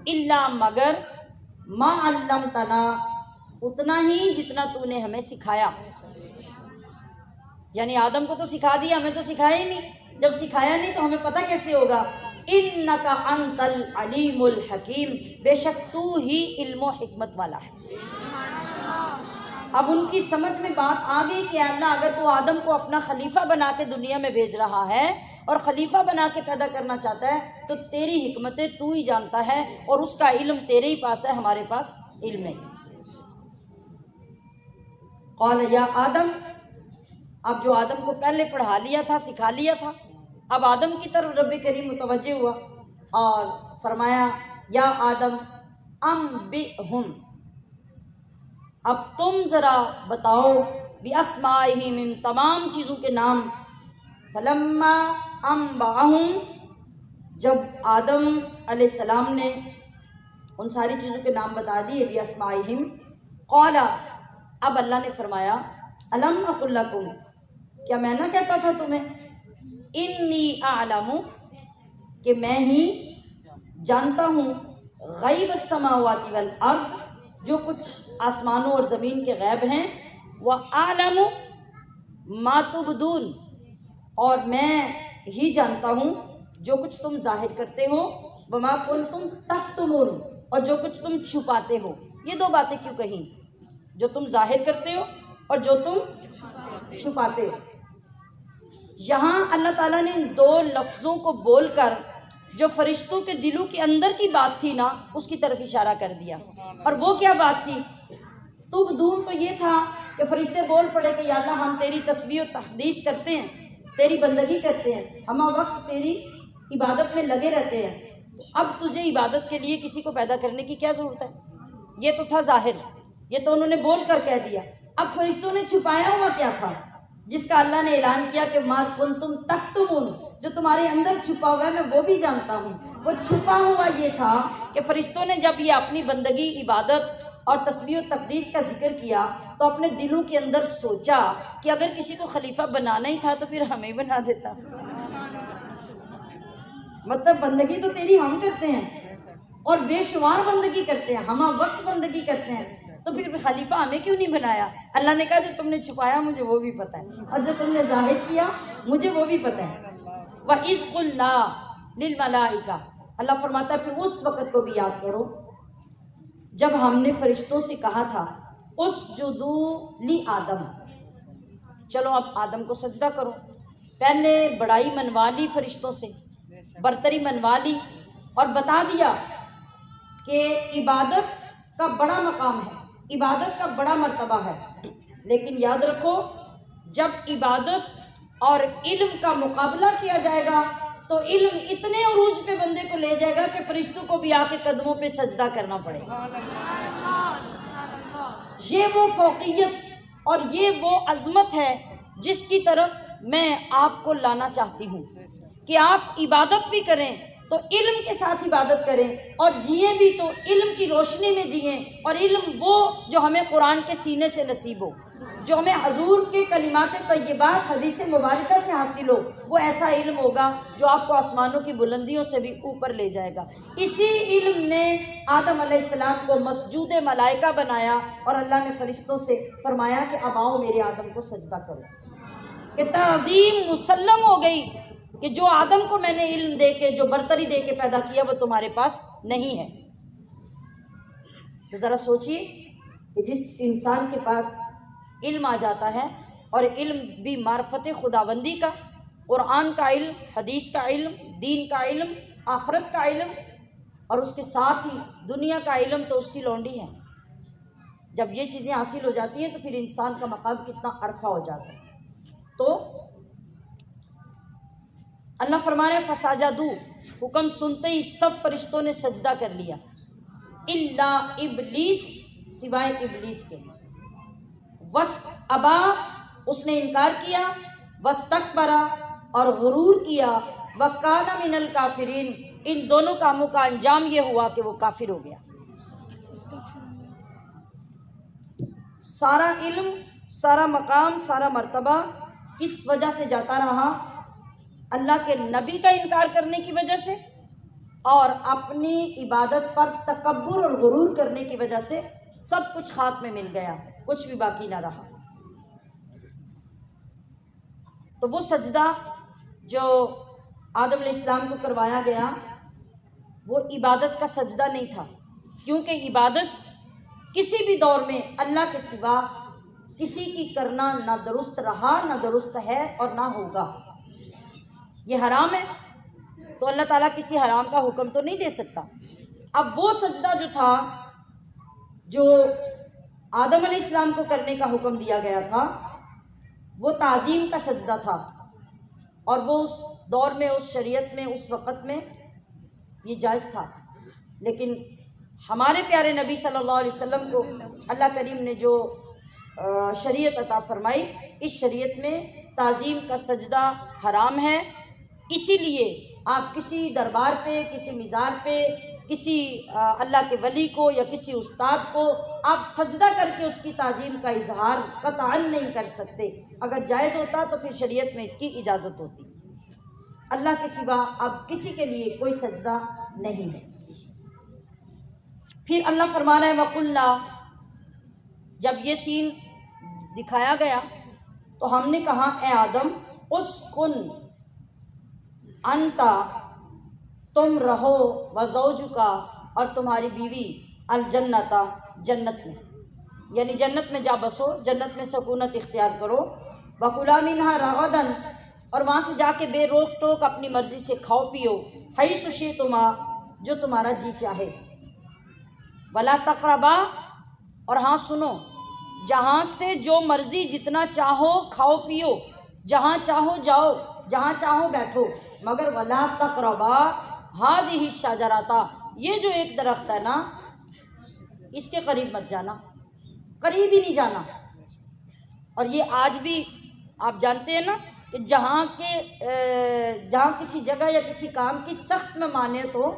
الا مگر، ما علمتنا، اتنا ہی جتنا تو نے ہمیں سکھایا۔ یعنی آدم کو تو سکھا دیا، ہمیں تو سکھایا ہی نہیں، جب سکھایا نہیں تو ہمیں پتہ کیسے ہوگا؟ انک انت العلیم الحکیم، بے شک تو ہی علم و حکمت والا ہے۔ اب ان کی سمجھ میں بات آ گئی کہ اللہ اگر تو آدم کو اپنا خلیفہ بنا کے دنیا میں بھیج رہا ہے اور خلیفہ بنا کے پیدا کرنا چاہتا ہے تو تیری حکمتیں تو ہی جانتا ہے اور اس کا علم تیرے ہی پاس ہے، ہمارے پاس علم نہیں۔ قال یا آدم، اب جو آدم کو پہلے پڑھا لیا تھا، سکھا لیا تھا، اب آدم کی طرف رب کریم متوجہ ہوا اور فرمایا یا آدم انبئہم، اب تم ذرا بتاؤ، باسمائہم، ان تمام چیزوں کے نام۔ فلما انبأہم، جب آدم علیہ السلام نے ان ساری چیزوں کے نام بتا دیے، باسمائہم، قال، اب اللہ نے فرمایا الم اقل لکم، کیا میں نہ کہتا تھا تمہیں، انی اعلم، کہ میں ہی جانتا ہوں، غیب السماوات والارض، جو کچھ آسمانوں اور زمین کے غیب ہیں، وَأَعْلَمُ مَا تُبْدُونَ، اور میں ہی جانتا ہوں جو کچھ تم ظاہر کرتے ہو، وَمَا كُنْتُمْ تَكْتُمُونَ، اور جو کچھ تم چھپاتے ہو۔ یہ دو باتیں کیوں کہیں؟ جو تم ظاہر کرتے ہو اور جو تم چھپاتے ہو۔ یہاں اللہ تعالیٰ نے ان دو لفظوں کو بول کر جو فرشتوں کے دلوں کے اندر کی بات تھی نا، اس کی طرف اشارہ کر دیا۔ اور وہ کیا بات تھی؟ تبدون تو یہ تھا کہ فرشتے بول پڑے کہ یا اللہ ہم تیری تسبیح و تقدیس کرتے ہیں، تیری بندگی کرتے ہیں، ہم وقت تیری عبادت میں لگے رہتے ہیں، تو اب تجھے عبادت کے لیے کسی کو پیدا کرنے کی کیا ضرورت ہے؟ یہ تو تھا ظاہر، یہ تو انہوں نے بول کر کہہ دیا۔ اب فرشتوں نے چھپایا ہوا کیا تھا جس کا اللہ نے اعلان کیا کہ ما کنتم تکتمون، جو تمہارے اندر چھپا ہوا ہے میں وہ بھی جانتا ہوں۔ وہ چھپا ہوا یہ تھا کہ فرشتوں نے جب یہ اپنی بندگی، عبادت اور تسبیح و تقدیس کا ذکر کیا تو اپنے دلوں کے اندر سوچا کہ اگر کسی کو خلیفہ بنانا ہی تھا تو پھر ہمیں بنا دیتا۔ مطلب بندگی تو تیری ہم کرتے ہیں اور بے شمار بندگی کرتے ہیں، ہم وقت بندگی کرتے ہیں، تو پھر خلیفہ ہمیں کیوں نہیں بنایا؟ اللہ نے کہا جو تم نے چھپایا مجھے وہ بھی پتہ ہے، اور جو تم نے ظاہر کیا مجھے وہ بھی پتہ ہے۔ وَإِذْ قُلْنَا لِلْمَلَائِكَةِ، اللہ فرماتا ہے پھر اس وقت کو بھی یاد کرو جب ہم نے فرشتوں سے کہا تھا اسجدوا لآدم، چلو اب آدم کو سجدہ کرو۔ پہلے بڑائی منوا لی فرشتوں سے، برتری منوا لی اور بتا دیا کہ عبادت کا بڑا مقام ہے، عبادت کا بڑا مرتبہ ہے، لیکن یاد رکھو جب عبادت اور علم کا مقابلہ کیا جائے گا تو علم اتنے عروج پہ بندے کو لے جائے گا کہ فرشتوں کو بھی آ کے قدموں پہ سجدہ کرنا پڑے گا۔ یہ وہ فوقیت اور یہ وہ عظمت ہے جس کی طرف میں آپ کو لانا چاہتی ہوں کہ آپ عبادت بھی کریں تو علم کے ساتھ عبادت کریں، اور جئیں بھی تو علم کی روشنی میں جئیں، اور علم وہ جو ہمیں قرآن کے سینے سے نصیب ہو، جو ہمیں حضور کے کلمات طیبات حدیث مبارکہ سے حاصل ہو، وہ ایسا علم ہوگا جو آپ کو آسمانوں کی بلندیوں سے بھی اوپر لے جائے گا۔ اسی علم نے آدم علیہ السلام کو مسجود ملائکہ بنایا، اور اللہ نے فرشتوں سے فرمایا کہ اب آؤ میرے آدم کو سجدہ کرو، کہ تعظیم مسلم ہو گئی کہ جو آدم کو میں نے علم دے کے، جو برتری دے کے پیدا کیا، وہ تمہارے پاس نہیں ہے۔ تو ذرا سوچئے کہ جس انسان کے پاس علم آ جاتا ہے، اور علم بھی معرفت خداوندی کا، قرآن کا علم، حدیث کا علم، دین کا علم، آخرت کا علم، اور اس کے ساتھ ہی دنیا کا علم، تو اس کی لونڈی ہے۔ جب یہ چیزیں حاصل ہو جاتی ہیں تو پھر انسان کا مقام کتنا عرفہ ہو جاتا ہے۔ تو اللہ فرما رہے فسجدوا، حکم سنتے ہی سب فرشتوں نے سجدہ کر لیا، الا ابلیس، سوائے ابلیس کے، ابا، اس نے انکار کیا، واستکبر، اور غرور کیا، وکان من الکافرین، ان دونوں کاموں کا انجام یہ ہوا کہ وہ کافر ہو گیا۔ سارا علم، سارا مقام، سارا مرتبہ کس وجہ سے جاتا رہا؟ اللہ کے نبی کا انکار کرنے کی وجہ سے، اور اپنی عبادت پر تکبر اور غرور کرنے کی وجہ سے سب کچھ خاک میں مل گیا، کچھ بھی باقی نہ رہا۔ تو وہ سجدہ جو آدم علیہ السلام کو کروایا گیا وہ عبادت کا سجدہ نہیں تھا، کیونکہ عبادت کسی بھی دور میں اللہ کے سوا کسی کی کرنا نہ درست رہا، نہ درست ہے، اور نہ ہوگا۔ یہ حرام ہے تو اللہ تعالیٰ کسی حرام کا حکم تو نہیں دے سکتا۔ اب وہ سجدہ جو تھا جو آدم علیہ السلام کو کرنے کا حکم دیا گیا تھا وہ تعظیم کا سجدہ تھا، اور وہ اس دور میں، اس شریعت میں، اس وقت میں یہ جائز تھا۔ لیکن ہمارے پیارے نبی صلی اللہ علیہ وسلم کو اللہ کریم نے جو شریعت عطا فرمائی، اس شریعت میں تعظیم کا سجدہ حرام ہے۔ اسی لیے آپ کسی دربار پہ، کسی مزار پہ، کسی اللہ کے ولی کو یا کسی استاد کو آپ سجدہ کر کے اس کی تعظیم کا اظہار قطعاً نہیں کر سکتے۔ اگر جائز ہوتا تو پھر شریعت میں اس کی اجازت ہوتی۔ اللہ کے سوا اب کسی کے لیے کوئی سجدہ نہیں ہے۔ پھر اللہ فرما رہا ہے وَقُلْنَا، جب یہ سین دکھایا گیا تو ہم نے کہا اے آدم اسکن انتا، تم رہو، وزوجکا، اور تمہاری بیوی، الجنتا، جنت میں، یعنی جنت میں جا بسو، جنت میں سکونت اختیار کرو، وَكُلَا مِنْهَا رَغَدًا، اور وہاں سے جا کے بے روک ٹوک اپنی مرضی سے کھاؤ پیو، حیث شئتما، جو تمہارا جی چاہے، وَلَا تَقْرَبَا، اور ہاں سنو، جہاں سے جو مرضی جتنا چاہو کھاؤ پیو، جہاں چاہو جاؤ، جہاں چاہو بیٹھو، مگر وَلَا تَقْرَبَا، ہاذہ الشجرۃ، یہ جو ایک درخت ہے نا اس کے قریب مت جانا، قریب ہی نہیں جانا۔ اور یہ آج بھی آپ جانتے ہیں نا کہ جہاں کسی جگہ یا کسی کام کی سخت ممانعت ہو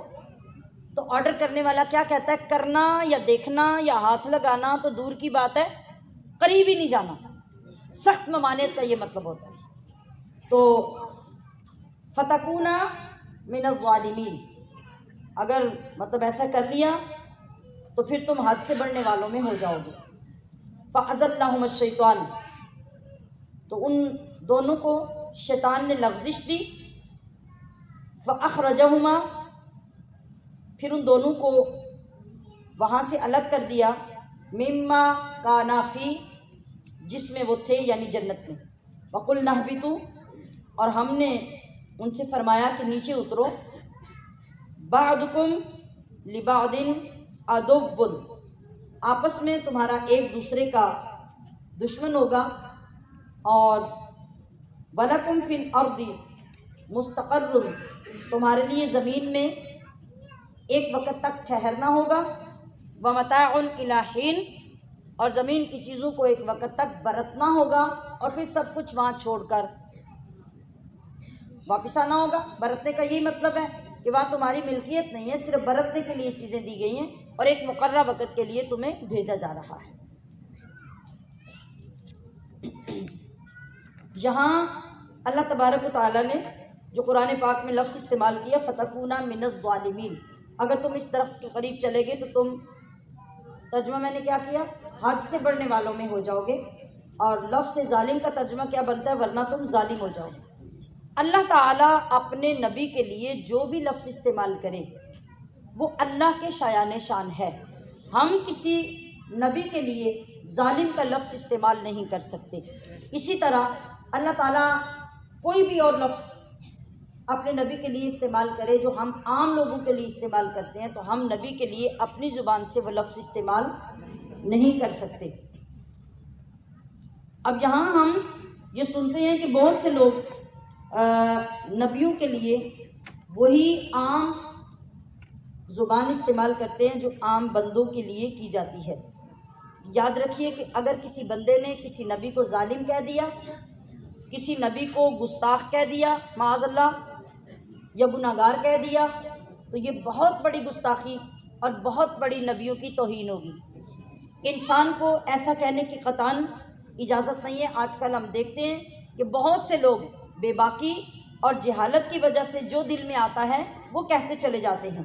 تو آرڈر کرنے والا کیا کہتا ہے، کرنا یا دیکھنا یا ہاتھ لگانا تو دور کی بات ہے، قریب ہی نہیں جانا۔ سخت ممانعت کا یہ مطلب ہوتا ہے۔ تو فتکون من الظالمین، اگر مطلب ایسا کر لیا تو پھر تم حد سے بڑھنے والوں میں ہو جاؤ گے۔ فأزلہم الشیطان، تو ان دونوں کو شیطان نے لغزش دی۔ فأخرجہما، پھر ان دونوں کو وہاں سے الگ کر دیا، مما کانا فی، جس میں وہ تھے یعنی جنت میں۔ وقلنا اہبطوا، اور ہم نے ان سے فرمایا کہ نیچے اترو، بعضکم لبعض عدو، آپس میں تمہارا ایک دوسرے کا دشمن ہوگا، اور وَلَكُمْ فِي الْأَرْضِ مُسْتَقَرٌّ، تمہارے لیے زمین میں ایک وقت تک ٹھہرنا ہوگا، وَمَتَاعٌ إِلَىٰ حِينٍ، اور زمین کی چیزوں کو ایک وقت تک برتنا ہوگا، اور پھر سب کچھ وہاں چھوڑ کر واپس آنا ہوگا۔ برتنے کا یہی مطلب ہے کہ وہاں تمہاری ملکیت نہیں ہے، صرف برتنے کے لیے چیزیں دی گئی ہیں اور ایک مقررہ وقت کے لیے تمہیں بھیجا جا رہا ہے۔ یہاں اللہ تبارک و تعالیٰ نے جو قرآن پاک میں لفظ استعمال کیا فتکون من الظالمین، اگر تم اس درخت کے قریب چلے گے تو تم، ترجمہ میں نے کیا کیا، حد سے بڑھنے والوں میں ہو جاؤ گے، اور لفظ ظالم کا ترجمہ کیا بنتا ہے، ورنہ تم ظالم ہو جاؤ گے۔ اللہ تعالیٰ اپنے نبی کے لیے جو بھی لفظ استعمال کرے وہ اللہ کے شایان شان ہے، ہم کسی نبی کے لیے ظالم کا لفظ استعمال نہیں کر سکتے۔ اسی طرح اللہ تعالیٰ کوئی بھی اور لفظ اپنے نبی کے لیے استعمال کرے جو ہم عام لوگوں کے لیے استعمال کرتے ہیں، تو ہم نبی کے لیے اپنی زبان سے وہ لفظ استعمال نہیں کر سکتے۔ اب یہاں ہم یہ سنتے ہیں کہ بہت سے لوگ نبیوں کے لیے وہی عام زبان استعمال کرتے ہیں جو عام بندوں کے لیے کی جاتی ہے۔ یاد رکھیے کہ اگر کسی بندے نے کسی نبی کو ظالم کہہ دیا، کسی نبی کو گستاخ کہہ دیا معاذ اللہ، یا گناہگار کہہ دیا، تو یہ بہت بڑی گستاخی اور بہت بڑی نبیوں کی توہین ہوگی۔ انسان کو ایسا کہنے کی قطعاً اجازت نہیں ہے۔ آج کل ہم دیکھتے ہیں کہ بہت سے لوگ بے باکی اور جہالت کی وجہ سے جو دل میں آتا ہے وہ کہتے چلے جاتے ہیں،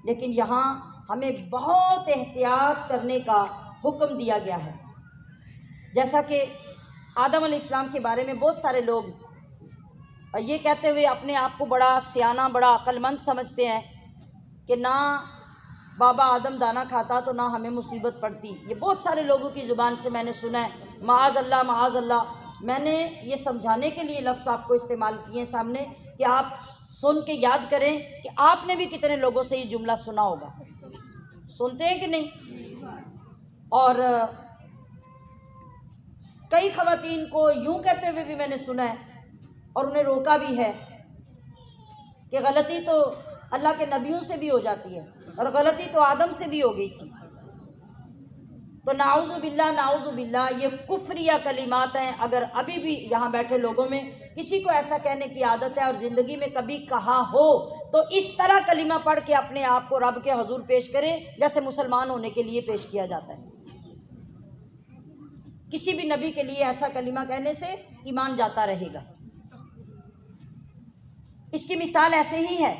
لیکن یہاں ہمیں بہت احتیاط کرنے کا حکم دیا گیا ہے۔ جیسا کہ آدم علیہ السلام کے بارے میں بہت سارے لوگ یہ کہتے ہوئے اپنے آپ کو بڑا سیانہ، بڑا عقل مند سمجھتے ہیں کہ نہ بابا آدم دانا کھاتا تو نہ ہمیں مصیبت پڑتی۔ یہ بہت سارے لوگوں کی زبان سے میں نے سنا ہے، معاذ اللہ معاذ اللہ۔ میں نے یہ سمجھانے کے لیے لفظ آپ کو استعمال کیے ہیں سامنے کہ آپ سن کے یاد کریں کہ آپ نے بھی کتنے لوگوں سے یہ جملہ سنا ہوگا، سنتے ہیں کہ نہیں؟ اور کئی خواتین کو یوں کہتے ہوئے بھی میں نے سنا ہے اور انہیں روکا بھی ہے کہ غلطی تو اللہ کے نبیوں سے بھی ہو جاتی ہے، اور غلطی تو آدم سے بھی ہو گئی تھی۔ تو نعوذ باللہ یہ کفریہ کلمات ہیں۔ اگر ابھی بھی یہاں بیٹھے لوگوں میں کسی کو ایسا کہنے کی عادت ہے اور زندگی میں کبھی کہا ہو تو اس طرح کلمہ پڑھ کے اپنے آپ کو رب کے حضور پیش کرے جیسے مسلمان ہونے کے لیے پیش کیا جاتا ہے۔ کسی بھی نبی کے لیے ایسا کلمہ کہنے سے ایمان جاتا رہے گا۔ اس کی مثال ایسے ہی ہے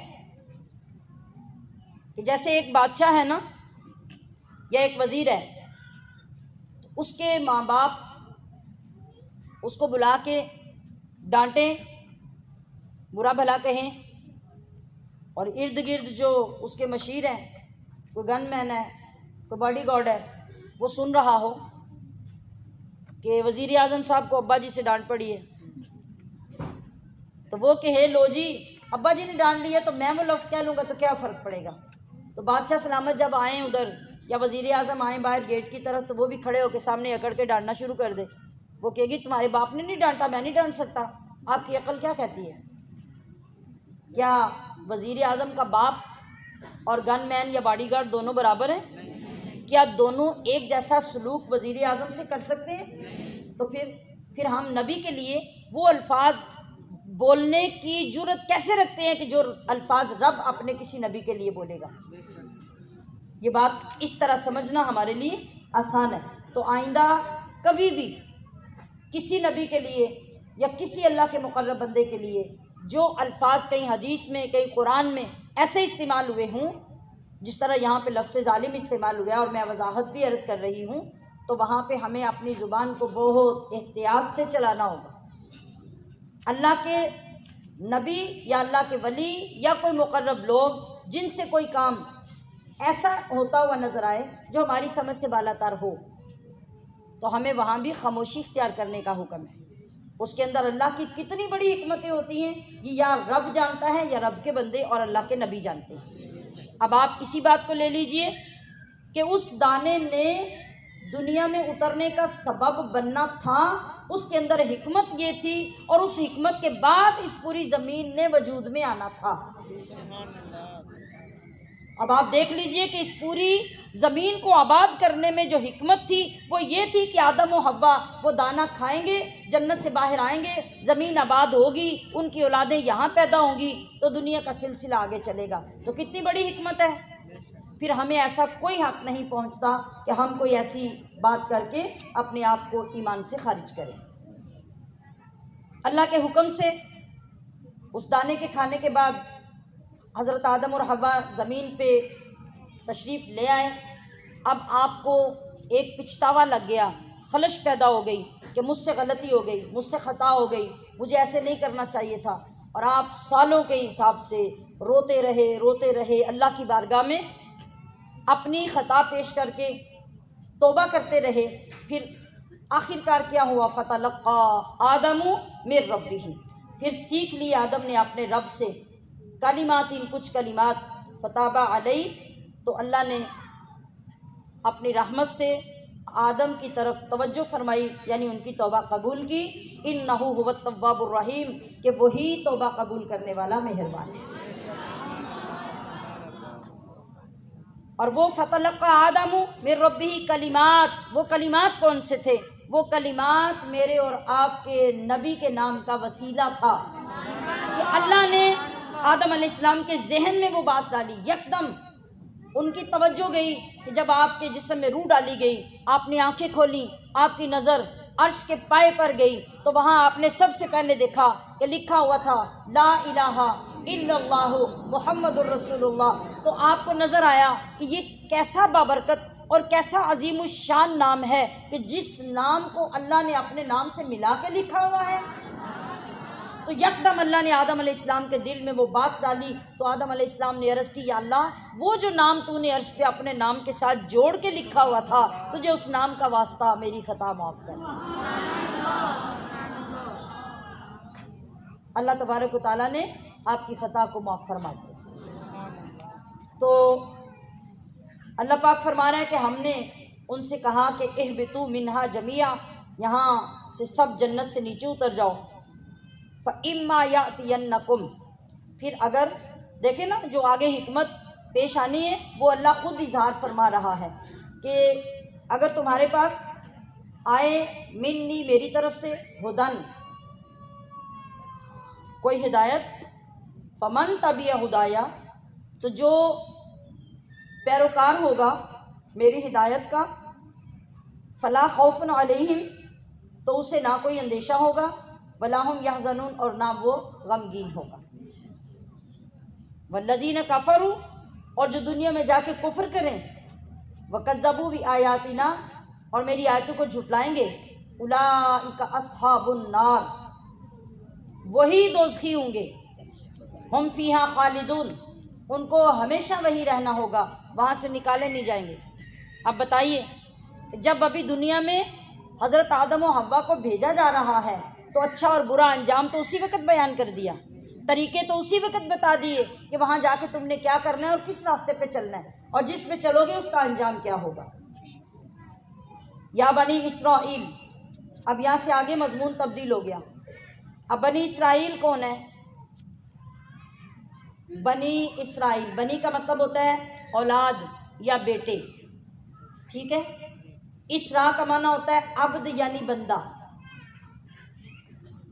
کہ جیسے ایک بادشاہ ہے نا یا ایک وزیر ہے، اس کے ماں باپ اس کو بلا کے ڈانٹیں، برا بھلا کہیں، اور ارد گرد جو اس کے مشیر ہیں، کوئی گن مین ہے، کوئی باڈی گارڈ ہے، وہ سن رہا ہو کہ وزیر اعظم صاحب کو ابا جی سے ڈانٹ پڑی ہے، تو وہ کہے لو جی ابا جی نے ڈانٹ لیا تو میں وہ لفظ کہہ لوں گا تو کیا فرق پڑے گا۔ تو بادشاہ سلامت جب آئیں ادھر یا وزیر اعظم آئیں باہر گیٹ کی طرف تو وہ بھی کھڑے ہو کے سامنے اکڑ کے ڈانٹنا شروع کر دے، وہ کہے گی تمہارے باپ نے نہیں ڈانٹا، میں نہیں ڈانٹ سکتا، آپ کی عقل کیا کہتی ہے؟ کیا وزیر اعظم کا باپ اور گن مین یا باڈی گارڈ دونوں برابر ہیں؟ کیا دونوں ایک جیسا سلوک وزیر اعظم سے کر سکتے ہیں؟ تو پھر ہم نبی کے لیے وہ الفاظ بولنے کی جرت کیسے رکھتے ہیں کہ جو الفاظ رب اپنے کسی نبی کے لیے بولے گا؟ یہ بات اس طرح سمجھنا ہمارے لیے آسان ہے۔ تو آئندہ کبھی بھی کسی نبی کے لیے یا کسی اللہ کے مقرب بندے کے لیے جو الفاظ کہیں حدیث میں کہیں قرآن میں ایسے استعمال ہوئے ہوں جس طرح یہاں پہ لفظ ظالم استعمال ہوا ہے، اور میں وضاحت بھی عرض کر رہی ہوں، تو وہاں پہ ہمیں اپنی زبان کو بہت احتیاط سے چلانا ہوگا۔ اللہ کے نبی یا اللہ کے ولی یا کوئی مقرب لوگ جن سے کوئی کام ایسا ہوتا ہوا نظر آئے جو ہماری سمجھ سے بالاتر ہو، تو ہمیں وہاں بھی خاموشی اختیار کرنے کا حکم ہے۔ اس کے اندر اللہ کی کتنی بڑی حکمتیں ہوتی ہیں، یہ یا رب جانتا ہے یا رب کے بندے اور اللہ کے نبی جانتے ہیں۔ اب آپ اسی بات کو لے لیجئے کہ اس دانے نے دنیا میں اترنے کا سبب بننا تھا، اس کے اندر حکمت یہ تھی، اور اس حکمت کے بعد اس پوری زمین نے وجود میں آنا تھا۔ اب آپ دیکھ لیجئے کہ اس پوری زمین کو آباد کرنے میں جو حکمت تھی وہ یہ تھی کہ آدم و حوا وہ دانہ کھائیں گے، جنت سے باہر آئیں گے، زمین آباد ہوگی، ان کی اولادیں یہاں پیدا ہوں گی، تو دنیا کا سلسلہ آگے چلے گا۔ تو کتنی بڑی حکمت ہے۔ پھر ہمیں ایسا کوئی حق نہیں پہنچتا کہ ہم کوئی ایسی بات کر کے اپنے آپ کو ایمان سے خارج کریں۔ اللہ کے حکم سے اس دانے کے کھانے کے بعد حضرت آدم اور حوا زمین پہ تشریف لے آئے۔ اب آپ کو ایک پچھتاوا لگ گیا، خلش پیدا ہو گئی کہ مجھ سے غلطی ہو گئی، مجھ سے خطا ہو گئی، مجھے ایسے نہیں کرنا چاہیے تھا، اور آپ سالوں کے حساب سے روتے رہے اللہ کی بارگاہ میں، اپنی خطا پیش کر کے توبہ کرتے رہے۔ پھر آخر کار کیا ہوا؟ فتلقی آدم من ربہ، پھر سیکھ لی آدم نے اپنے رب سے کلمات، کچھ کلمات، فتاب علیہ، تو اللہ نے اپنی رحمت سے آدم کی طرف توجہ فرمائی، یعنی ان کی توبہ قبول کی۔ انہ هو التواب الرحیم، کہ وہی توبہ قبول کرنے والا مہربان ہے۔ اور وہ فتلقى آدم من ربہ کلمات، وہ کلمات کون سے تھے؟ وہ کلمات میرے اور آپ کے نبی کے نام کا وسیلہ تھا کہ اللہ نے آدم علیہ السلام کے ذہن میں وہ بات ڈالی۔ یکدم ان کی توجہ گئی کہ جب آپ کے جسم میں روح ڈالی گئی، آپ نے آنکھیں کھولیں، آپ کی نظر عرش کے پائے پر گئی، تو وہاں آپ نے سب سے پہلے دیکھا کہ لکھا ہوا تھا لا الہ الا اللہ محمد الرسول اللہ۔ تو آپ کو نظر آیا کہ یہ کیسا بابرکت اور کیسا عظیم الشان نام ہے کہ جس نام کو اللہ نے اپنے نام سے ملا کے لکھا ہوا ہے۔ تو یکدم اللہ نے آدم علیہ السلام کے دل میں وہ بات ڈالی، تو آدم علیہ السلام نے عرض کی، یا اللہ وہ جو نام تو نے عرش پہ اپنے نام کے ساتھ جوڑ کے لکھا ہوا تھا، تجھے اس نام کا واسطہ میری خطا معاف کر۔ اللہ تبارک و تعالیٰ نے آپ کی خطا کو معاف فرما دیا۔ تو اللہ پاک فرما رہا ہے کہ ہم نے ان سے کہا کہ اہبطوا منہا جمیعا، یہاں سے سب جنت سے نیچے اتر جاؤ۔ فَإِمَّا يَأْتِيَنَّكُمْ، پھر اگر دیکھیں نا جو آگے حکمت پیش آنی ہے وہ اللہ خود اظہار فرما رہا ہے کہ اگر تمہارے پاس آئے منی، میری طرف سے، ہدن، کوئی ہدایت، فمن تبع ہدایا، تو جو پیروکار ہوگا میری ہدایت کا، فلا خوف علیہم، تو اسے نہ کوئی اندیشہ ہوگا، ولا ہم یحزنون، اور نہ وہ غمگین ہوگا۔ والذین کفروا، اور جو دنیا میں جا کے کفر کریں، وکذبوا بآیاتنا، اور میری آیتوں کو جھٹلائیں گے، اولئک اصحاب النار، وہی دوزخی ہوں گے، ہم فیہا خالدون، ان کو ہمیشہ وہی رہنا ہوگا، وہاں سے نکالے نہیں جائیں گے۔ اب بتائیے، جب ابھی دنیا میں حضرت آدم و حوا کو بھیجا جا رہا ہے تو اچھا اور برا انجام تو اسی وقت بیان کر دیا، طریقے تو اسی وقت بتا دیے کہ وہاں جا کے تم نے کیا کرنا ہے اور کس راستے پہ چلنا ہے، اور جس پہ چلو گے اس کا انجام کیا ہوگا۔ یا بنی اسرائیل، اب یہاں سے آگے مضمون تبدیل ہو گیا۔ اب بنی اسرائیل کون ہے؟ بنی اسرائیل، بنی کا مطلب ہوتا ہے اولاد یا بیٹے، ٹھیک ہے. اسرا کا معنی ہوتا ہے عبد یعنی بندہ.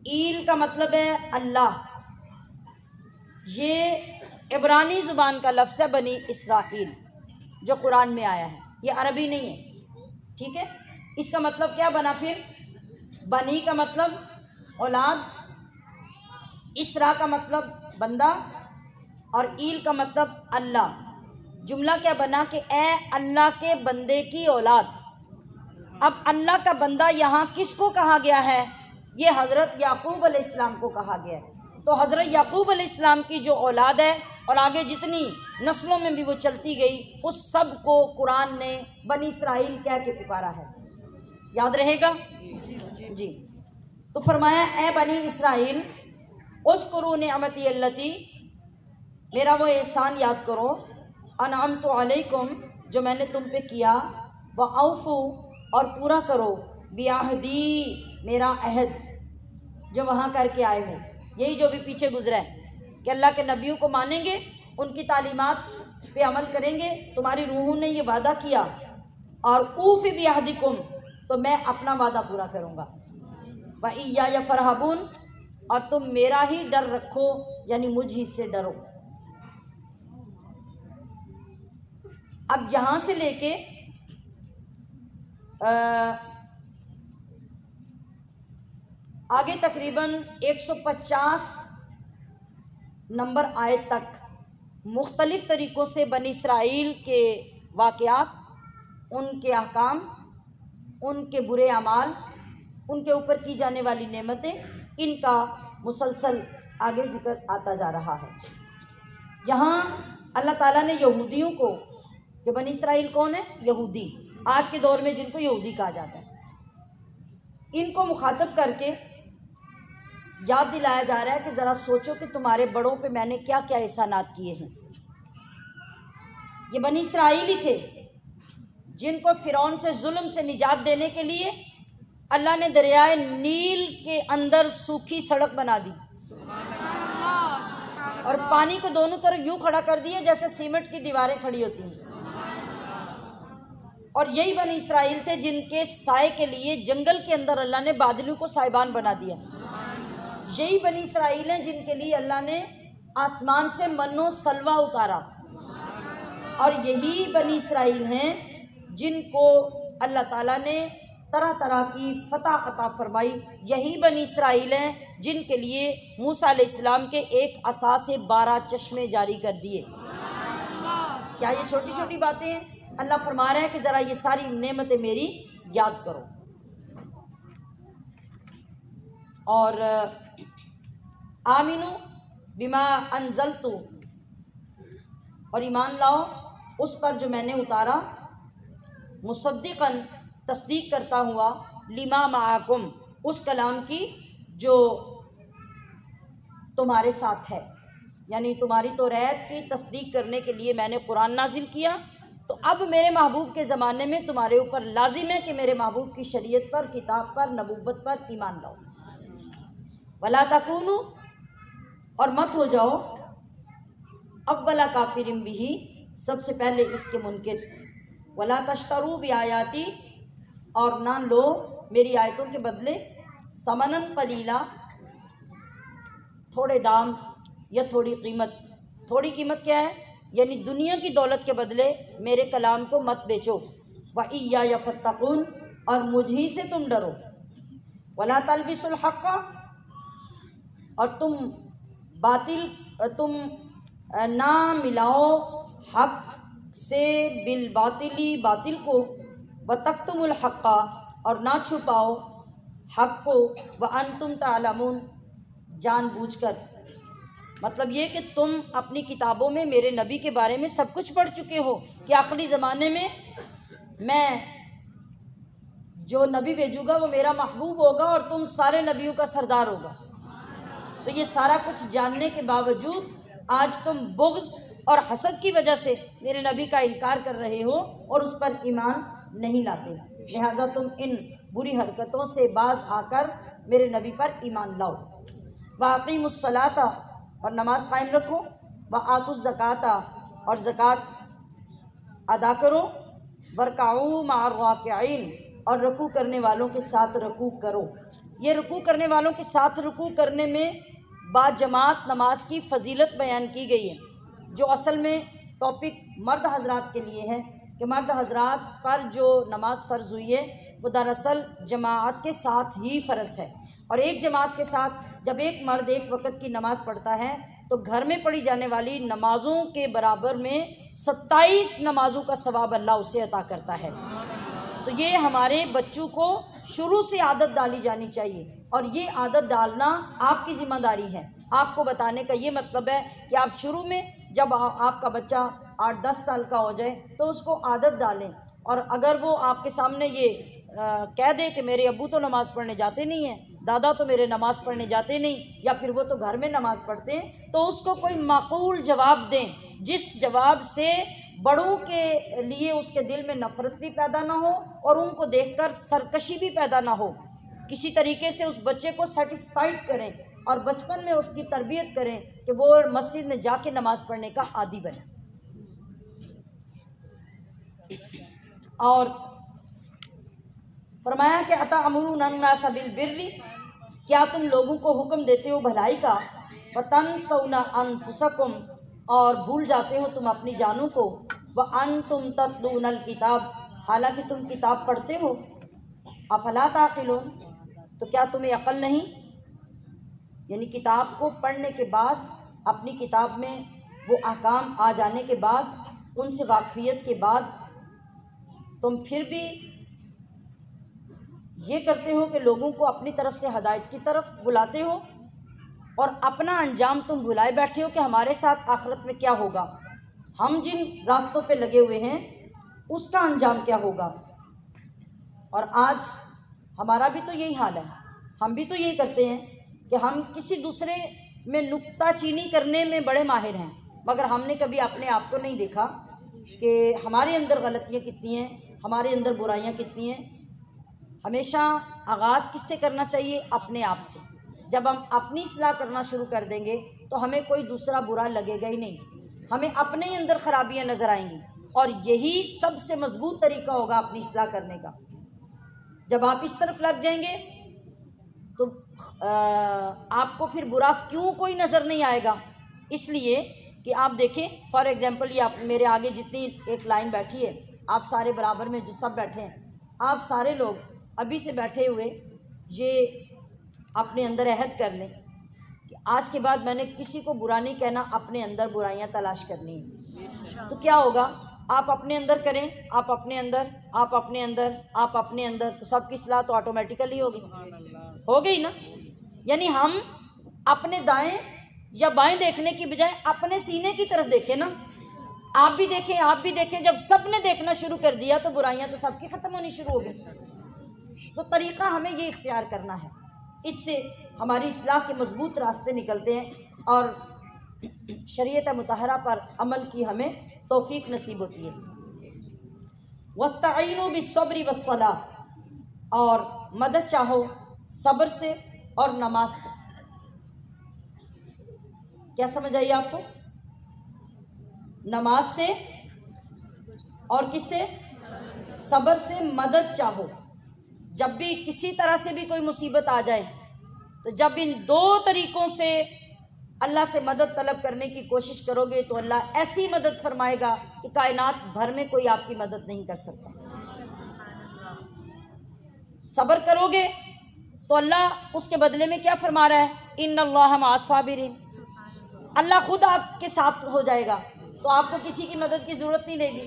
ایل کا مطلب ہے اللہ. یہ عبرانی زبان کا لفظ ہے بنی اسرائیل جو قرآن میں آیا ہے، یہ عربی نہیں ہے، ٹھیک ہے. اس کا مطلب کیا بنا پھر؟ بنی کا مطلب اولاد، اسرا کا مطلب بندہ، اور ایل کا مطلب اللہ. جملہ کیا بنا کہ اے اللہ کے بندے کی اولاد. اب اللہ کا بندہ یہاں کس کو کہا گیا ہے؟ یہ حضرت یعقوب علیہ السلام کو کہا گیا ہے. تو حضرت یعقوب علیہ السلام کی جو اولاد ہے اور آگے جتنی نسلوں میں بھی وہ چلتی گئی، اس سب کو قرآن نے بنی اسرائیل کہہ کے پکارا ہے. یاد رہے گا جی. تو فرمایا اے بنی اسرائیل اذکروا نعمتی اللتی، میرا وہ احسان یاد کرو، انعمت علیکم جو میں نے تم پہ کیا، واوفوا اور پورا کرو، بعہدی میرا عہد جو وہاں کر کے آئے ہو. یہی جو بھی پیچھے گزرا ہے کہ اللہ کے نبیوں کو مانیں گے، ان کی تعلیمات پہ عمل کریں گے، تمہاری روحوں نے یہ وعدہ کیا، اور اوفی بعہدکم تو میں اپنا وعدہ پورا کروں گا. وَإِيَّايَ فَارْهَبُونَ اور تم میرا ہی ڈر رکھو، یعنی مجھ ہی سے ڈرو. اب یہاں سے لے کے آگے تقریباً 150 نمبر آیت تک مختلف طریقوں سے بنی اسرائیل کے واقعات، ان کے احکام، ان کے برے اعمال، ان کے اوپر کی جانے والی نعمتیں، ان کا مسلسل آگے ذکر آتا جا رہا ہے. یہاں اللہ تعالیٰ نے یہودیوں کو، کہ بنی اسرائیل کون ہے؟ یہودی، آج کے دور میں جن کو یہودی کہا جاتا ہے، ان کو مخاطب کر کے یاد دلایا جا رہا ہے کہ ذرا سوچو کہ تمہارے بڑوں پہ میں نے کیا کیا احسانات کیے ہیں. یہ بنی اسرائیل ہی تھے جن کو فرعون سے ظلم سے نجات دینے کے لیے اللہ نے دریائے نیل کے اندر سوکھی سڑک بنا دی اور پانی کو دونوں طرف یوں کھڑا کر دیا جیسے سیمنٹ کی دیواریں کھڑی ہوتی ہیں. اور یہی بنی اسرائیل تھے جن کے سائے کے لیے جنگل کے اندر اللہ نے بادلوں کو سائبان بنا دیا. یہی بنی اسرائیل ہیں جن کے لیے اللہ نے آسمان سے من و سلوہ اتارا. اور یہی بنی اسرائیل ہیں جن کو اللہ تعالیٰ نے طرح طرح کی فتح عطا فرمائی. یہی بنی اسرائیل ہیں جن کے لیے موسیٰ علیہ السلام کے ایک عصا سے 12 چشمے جاری کر دیے. کیا یہ چھوٹی چھوٹی باتیں ہیں؟ اللہ فرما رہا ہے کہ ذرا یہ ساری نعمتیں میری یاد کرو. اور آمینو بما انزلت اور ایمان لاؤ اس پر جو میں نے اتارا، مصدقاً تصدیق کرتا ہوا، لما معکم اس کلام کی جو تمہارے ساتھ ہے، یعنی تمہاری توریت کی تصدیق کرنے کے لیے میں نے قرآن نازل کیا. تو اب میرے محبوب کے زمانے میں تمہارے اوپر لازم ہے کہ میرے محبوب کی شریعت پر، کتاب پر، نبوت پر ایمان لاؤ. ولا تکونوا اور مت ہو جاؤ اولا کافر بہ سب سے پہلے اس کے منکر. ولا تشتروا بآیاتی اور نہ لو میری آیتوں کے بدلے ثمنا قلیلا تھوڑے دام یا تھوڑی قیمت. تھوڑی قیمت کیا ہے؟ یعنی دنیا کی دولت کے بدلے میرے کلام کو مت بیچو. وَإِيَّايَ فَاتَّقُونَ اور مجھ ہی سے تم ڈرو. وَلَا تَلْبِسُوا الْحَقَّ اور تم نہ ملاؤ حق سے بالباطلی باطل کو. وَتَكْتُمُوا الْحَقَّ اور نہ چھپاؤ حق کو. وَأَنْتُمْ تَعْلَمُونَ جان بوجھ کر. مطلب یہ کہ تم اپنی کتابوں میں میرے نبی کے بارے میں سب کچھ پڑھ چکے ہو کہ آخری زمانے میں جو نبی بھیجوں گا وہ میرا محبوب ہوگا اور تم سارے نبیوں کا سردار ہوگا. تو یہ سارا کچھ جاننے کے باوجود آج تم بغض اور حسد کی وجہ سے میرے نبی کا انکار کر رہے ہو اور اس پر ایمان نہیں لاتے. لہٰذا تم ان بری حرکتوں سے باز آ کر میرے نبی پر ایمان لاؤ. وَأَقِیمُوا الصَّلَاةَ اور نماز قائم رکھو. وآتوا الزکاۃ اور زکوٰۃ ادا کرو، ورکعوا مع الراکعین اور رکوع کرنے والوں کے ساتھ رکوع کرو۔ یہ رکوع کرنے والوں کے ساتھ رکوع کرنے میں با جماعت نماز کی فضیلت بیان کی گئی ہے، جو اصل میں ٹاپک مرد حضرات کے لیے ہے کہ مرد حضرات پر جو نماز فرض ہوئی ہے وہ دراصل جماعت کے ساتھ ہی فرض ہے، اور ایک جماعت کے ساتھ جب ایک مرد ایک وقت کی نماز پڑھتا ہے تو گھر میں پڑھی جانے والی نمازوں کے برابر میں 27 نمازوں کا ثواب اللہ اسے عطا کرتا ہے۔ تو یہ ہمارے بچوں کو شروع سے عادت ڈالی جانی چاہیے، اور یہ عادت ڈالنا آپ کی ذمہ داری ہے۔ آپ کو بتانے کا یہ مطلب ہے کہ آپ شروع میں جب آپ کا بچہ 8-10 سال کا ہو جائے تو اس کو عادت ڈالیں، اور اگر وہ آپ کے سامنے یہ کہہ دے کہ میرے ابو تو نماز پڑھنے جاتے نہیں ہیں، دادا تو میرے نماز پڑھنے جاتے نہیں، یا پھر وہ تو گھر میں نماز پڑھتے ہیں، تو اس کو کوئی معقول جواب دیں، جس جواب سے بڑوں کے لیے اس کے دل میں نفرت بھی پیدا نہ ہو اور ان کو دیکھ کر سرکشی بھی پیدا نہ ہو۔ کسی طریقے سے اس بچے کو سیٹسفائیڈ کریں اور بچپن میں اس کی تربیت کریں کہ وہ مسجد میں جا کے نماز پڑھنے کا عادی بنے۔ اور فرمایا کہ اتأمرون الناس بالبر، کیا تم لوگوں کو حکم دیتے ہو بھلائی کا، وتنسون انفسکم اور بھول جاتے ہو تم اپنی جانوں کو، وانتم تتلون الکتاب حالانکہ تم کتاب پڑھتے ہو، افلا تعقلون تو کیا تمہیں عقل نہیں؟ یعنی کتاب کو پڑھنے کے بعد، اپنی کتاب میں وہ احکام آ جانے کے بعد، ان سے واقفیت کے بعد تم پھر بھی یہ کرتے ہو کہ لوگوں کو اپنی طرف سے ہدایت کی طرف بلاتے ہو، اور اپنا انجام تم بھلائے بیٹھے ہو کہ ہمارے ساتھ آخرت میں کیا ہوگا، ہم جن راستوں پہ لگے ہوئے ہیں اس کا انجام کیا ہوگا۔ اور آج ہمارا بھی تو یہی حال ہے، ہم بھی تو یہی کرتے ہیں کہ ہم کسی دوسرے میں نکتہ چینی کرنے میں بڑے ماہر ہیں، مگر ہم نے کبھی اپنے آپ کو نہیں دیکھا کہ ہمارے اندر غلطیاں کتنی ہیں، ہمارے اندر برائیاں کتنی ہیں۔ ہمیشہ آغاز کس سے کرنا چاہیے؟ اپنے آپ سے۔ جب ہم اپنی اصلاح کرنا شروع کر دیں گے تو ہمیں کوئی دوسرا برا لگے گا ہی نہیں، ہمیں اپنے ہی اندر خرابیاں نظر آئیں گی، اور یہی سب سے مضبوط طریقہ ہوگا اپنی اصلاح کرنے کا۔ جب آپ اس طرف لگ جائیں گے تو آپ کو پھر برا کیوں کوئی نظر نہیں آئے گا، اس لیے کہ آپ دیکھیں فار ایگزامپل یہ آپ میرے آگے جتنی ایک لائن بیٹھی ہے، آپ سارے برابر میں جو سب بیٹھے ہیں، آپ سارے لوگ ابھی سے بیٹھے ہوئے یہ اپنے اندر عہد کر لیں کہ آج کے بعد میں نے کسی کو برا نہیں کہنا، اپنے اندر برائیاں تلاش کرنی ہیں۔ تو کیا ہوگا؟ آپ اپنے اندر کریں، آپ اپنے اندر، آپ اپنے اندر، آپ اپنے اندر، تو سب کی اصلاح تو آٹومیٹیکلی ہوگی، ہو گئی نا۔ یعنی ہم اپنے دائیں یا بائیں دیکھنے کی بجائے اپنے سینے کی طرف دیکھیں نا، آپ بھی دیکھیں، آپ بھی دیکھیں۔ جب سب نے دیکھنا شروع کر دیا تو برائیاں تو سب کی ختم ہونی شروع ہو گئی۔ تو طریقہ ہمیں یہ اختیار کرنا ہے، اس سے ہماری اصلاح کے مضبوط راستے نکلتے ہیں اور شریعت مطہرہ پر عمل کی ہمیں توفیق نصیب ہوتی ہے۔ وَاسْتَعِینُوا بِالصَّبْرِ وَالصَّلَاةِ اور مدد چاہو صبر سے اور نماز سے۔ کیا سمجھ آئی آپ کو؟ نماز سے اور کس سے؟ صبر سے مدد چاہو۔ جب بھی کسی طرح سے بھی کوئی مصیبت آ جائے تو جب ان دو طریقوں سے اللہ سے مدد طلب کرنے کی کوشش کرو گے تو اللہ ایسی مدد فرمائے گا کہ کائنات بھر میں کوئی آپ کی مدد نہیں کر سکتا۔ صبر کرو گے تو اللہ اس کے بدلے میں کیا فرما رہا ہے؟ ان اللہ مع الصابرین، اللہ خود آپ کے ساتھ ہو جائے گا، تو آپ کو کسی کی مدد کی ضرورت نہیں لے گی۔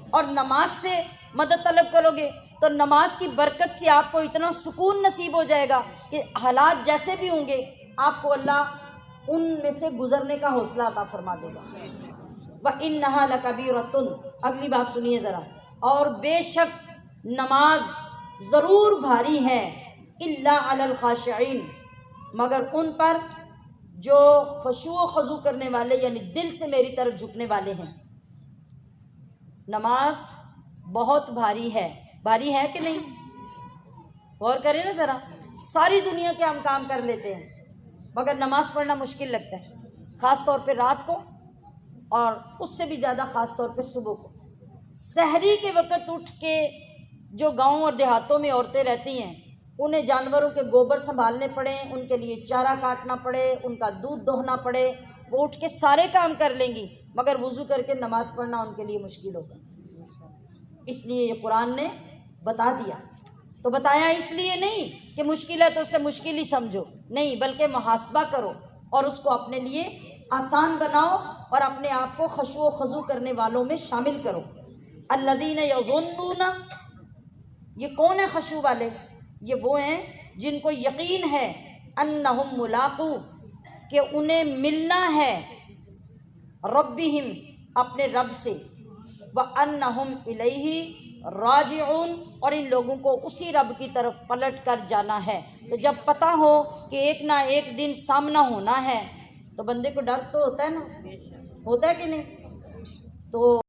اور نماز سے مدد طلب کرو گے تو نماز کی برکت سے آپ کو اتنا سکون نصیب ہو جائے گا کہ حالات جیسے بھی ہوں گے آپ کو اللہ ان میں سے گزرنے کا حوصلہ عطا فرما دے گا۔ وَإِنَّهَا لَكَبِيرَةٌ، اگلی بات سنیے ذرا، اور بے شک نماز ضرور بھاری ہے، إِلَّا عَلَى الْخَاشِعِينَ مگر ان پر جو خشوع و خضوع کرنے والے یعنی دل سے میری طرف جھکنے والے ہیں۔ نماز بہت بھاری ہے، بھاری ہے کہ نہیں؟ غور کریں نا ذرا، ساری دنیا کے ہم کام کر لیتے ہیں مگر نماز پڑھنا مشکل لگتا ہے، خاص طور پہ رات کو اور اس سے بھی زیادہ خاص طور پہ صبح کو سحری کے وقت اٹھ کے جو گاؤں اور دیہاتوں میں عورتیں رہتی ہیں انہیں جانوروں کے گوبر سنبھالنے پڑیں، ان کے لیے چارہ کاٹنا پڑے، ان کا دودھ دوہنا پڑے، وہ اٹھ کے سارے کام کر لیں گی مگر وضو کر کے نماز پڑھنا ان کے لیے مشکل ہوگا۔ اس لیے یہ قرآن نے بتا دیا، تو بتایا اس لیے نہیں کہ مشکل ہے تو اس سے مشکل ہی سمجھو، نہیں، بلکہ محاسبہ کرو اور اس کو اپنے لیے آسان بناؤ اور اپنے آپ کو خشوع و خضوع کرنے والوں میں شامل کرو۔ الذین یظنون، یہ کون ہے خشوع والے؟ یہ وہ ہیں جن کو یقین ہے انہم ملاقو، کہ انہیں ملنا ہے ربہم، اپنے رب سے، وانہم الیہ راجعون، اور ان لوگوں کو اسی رب کی طرف پلٹ کر جانا ہے۔ تو جب پتہ ہو کہ ایک نہ ایک دن سامنا ہونا ہے تو بندے کو ڈر تو ہوتا ہے نا، ہوتا ہے کہ نہیں؟ تو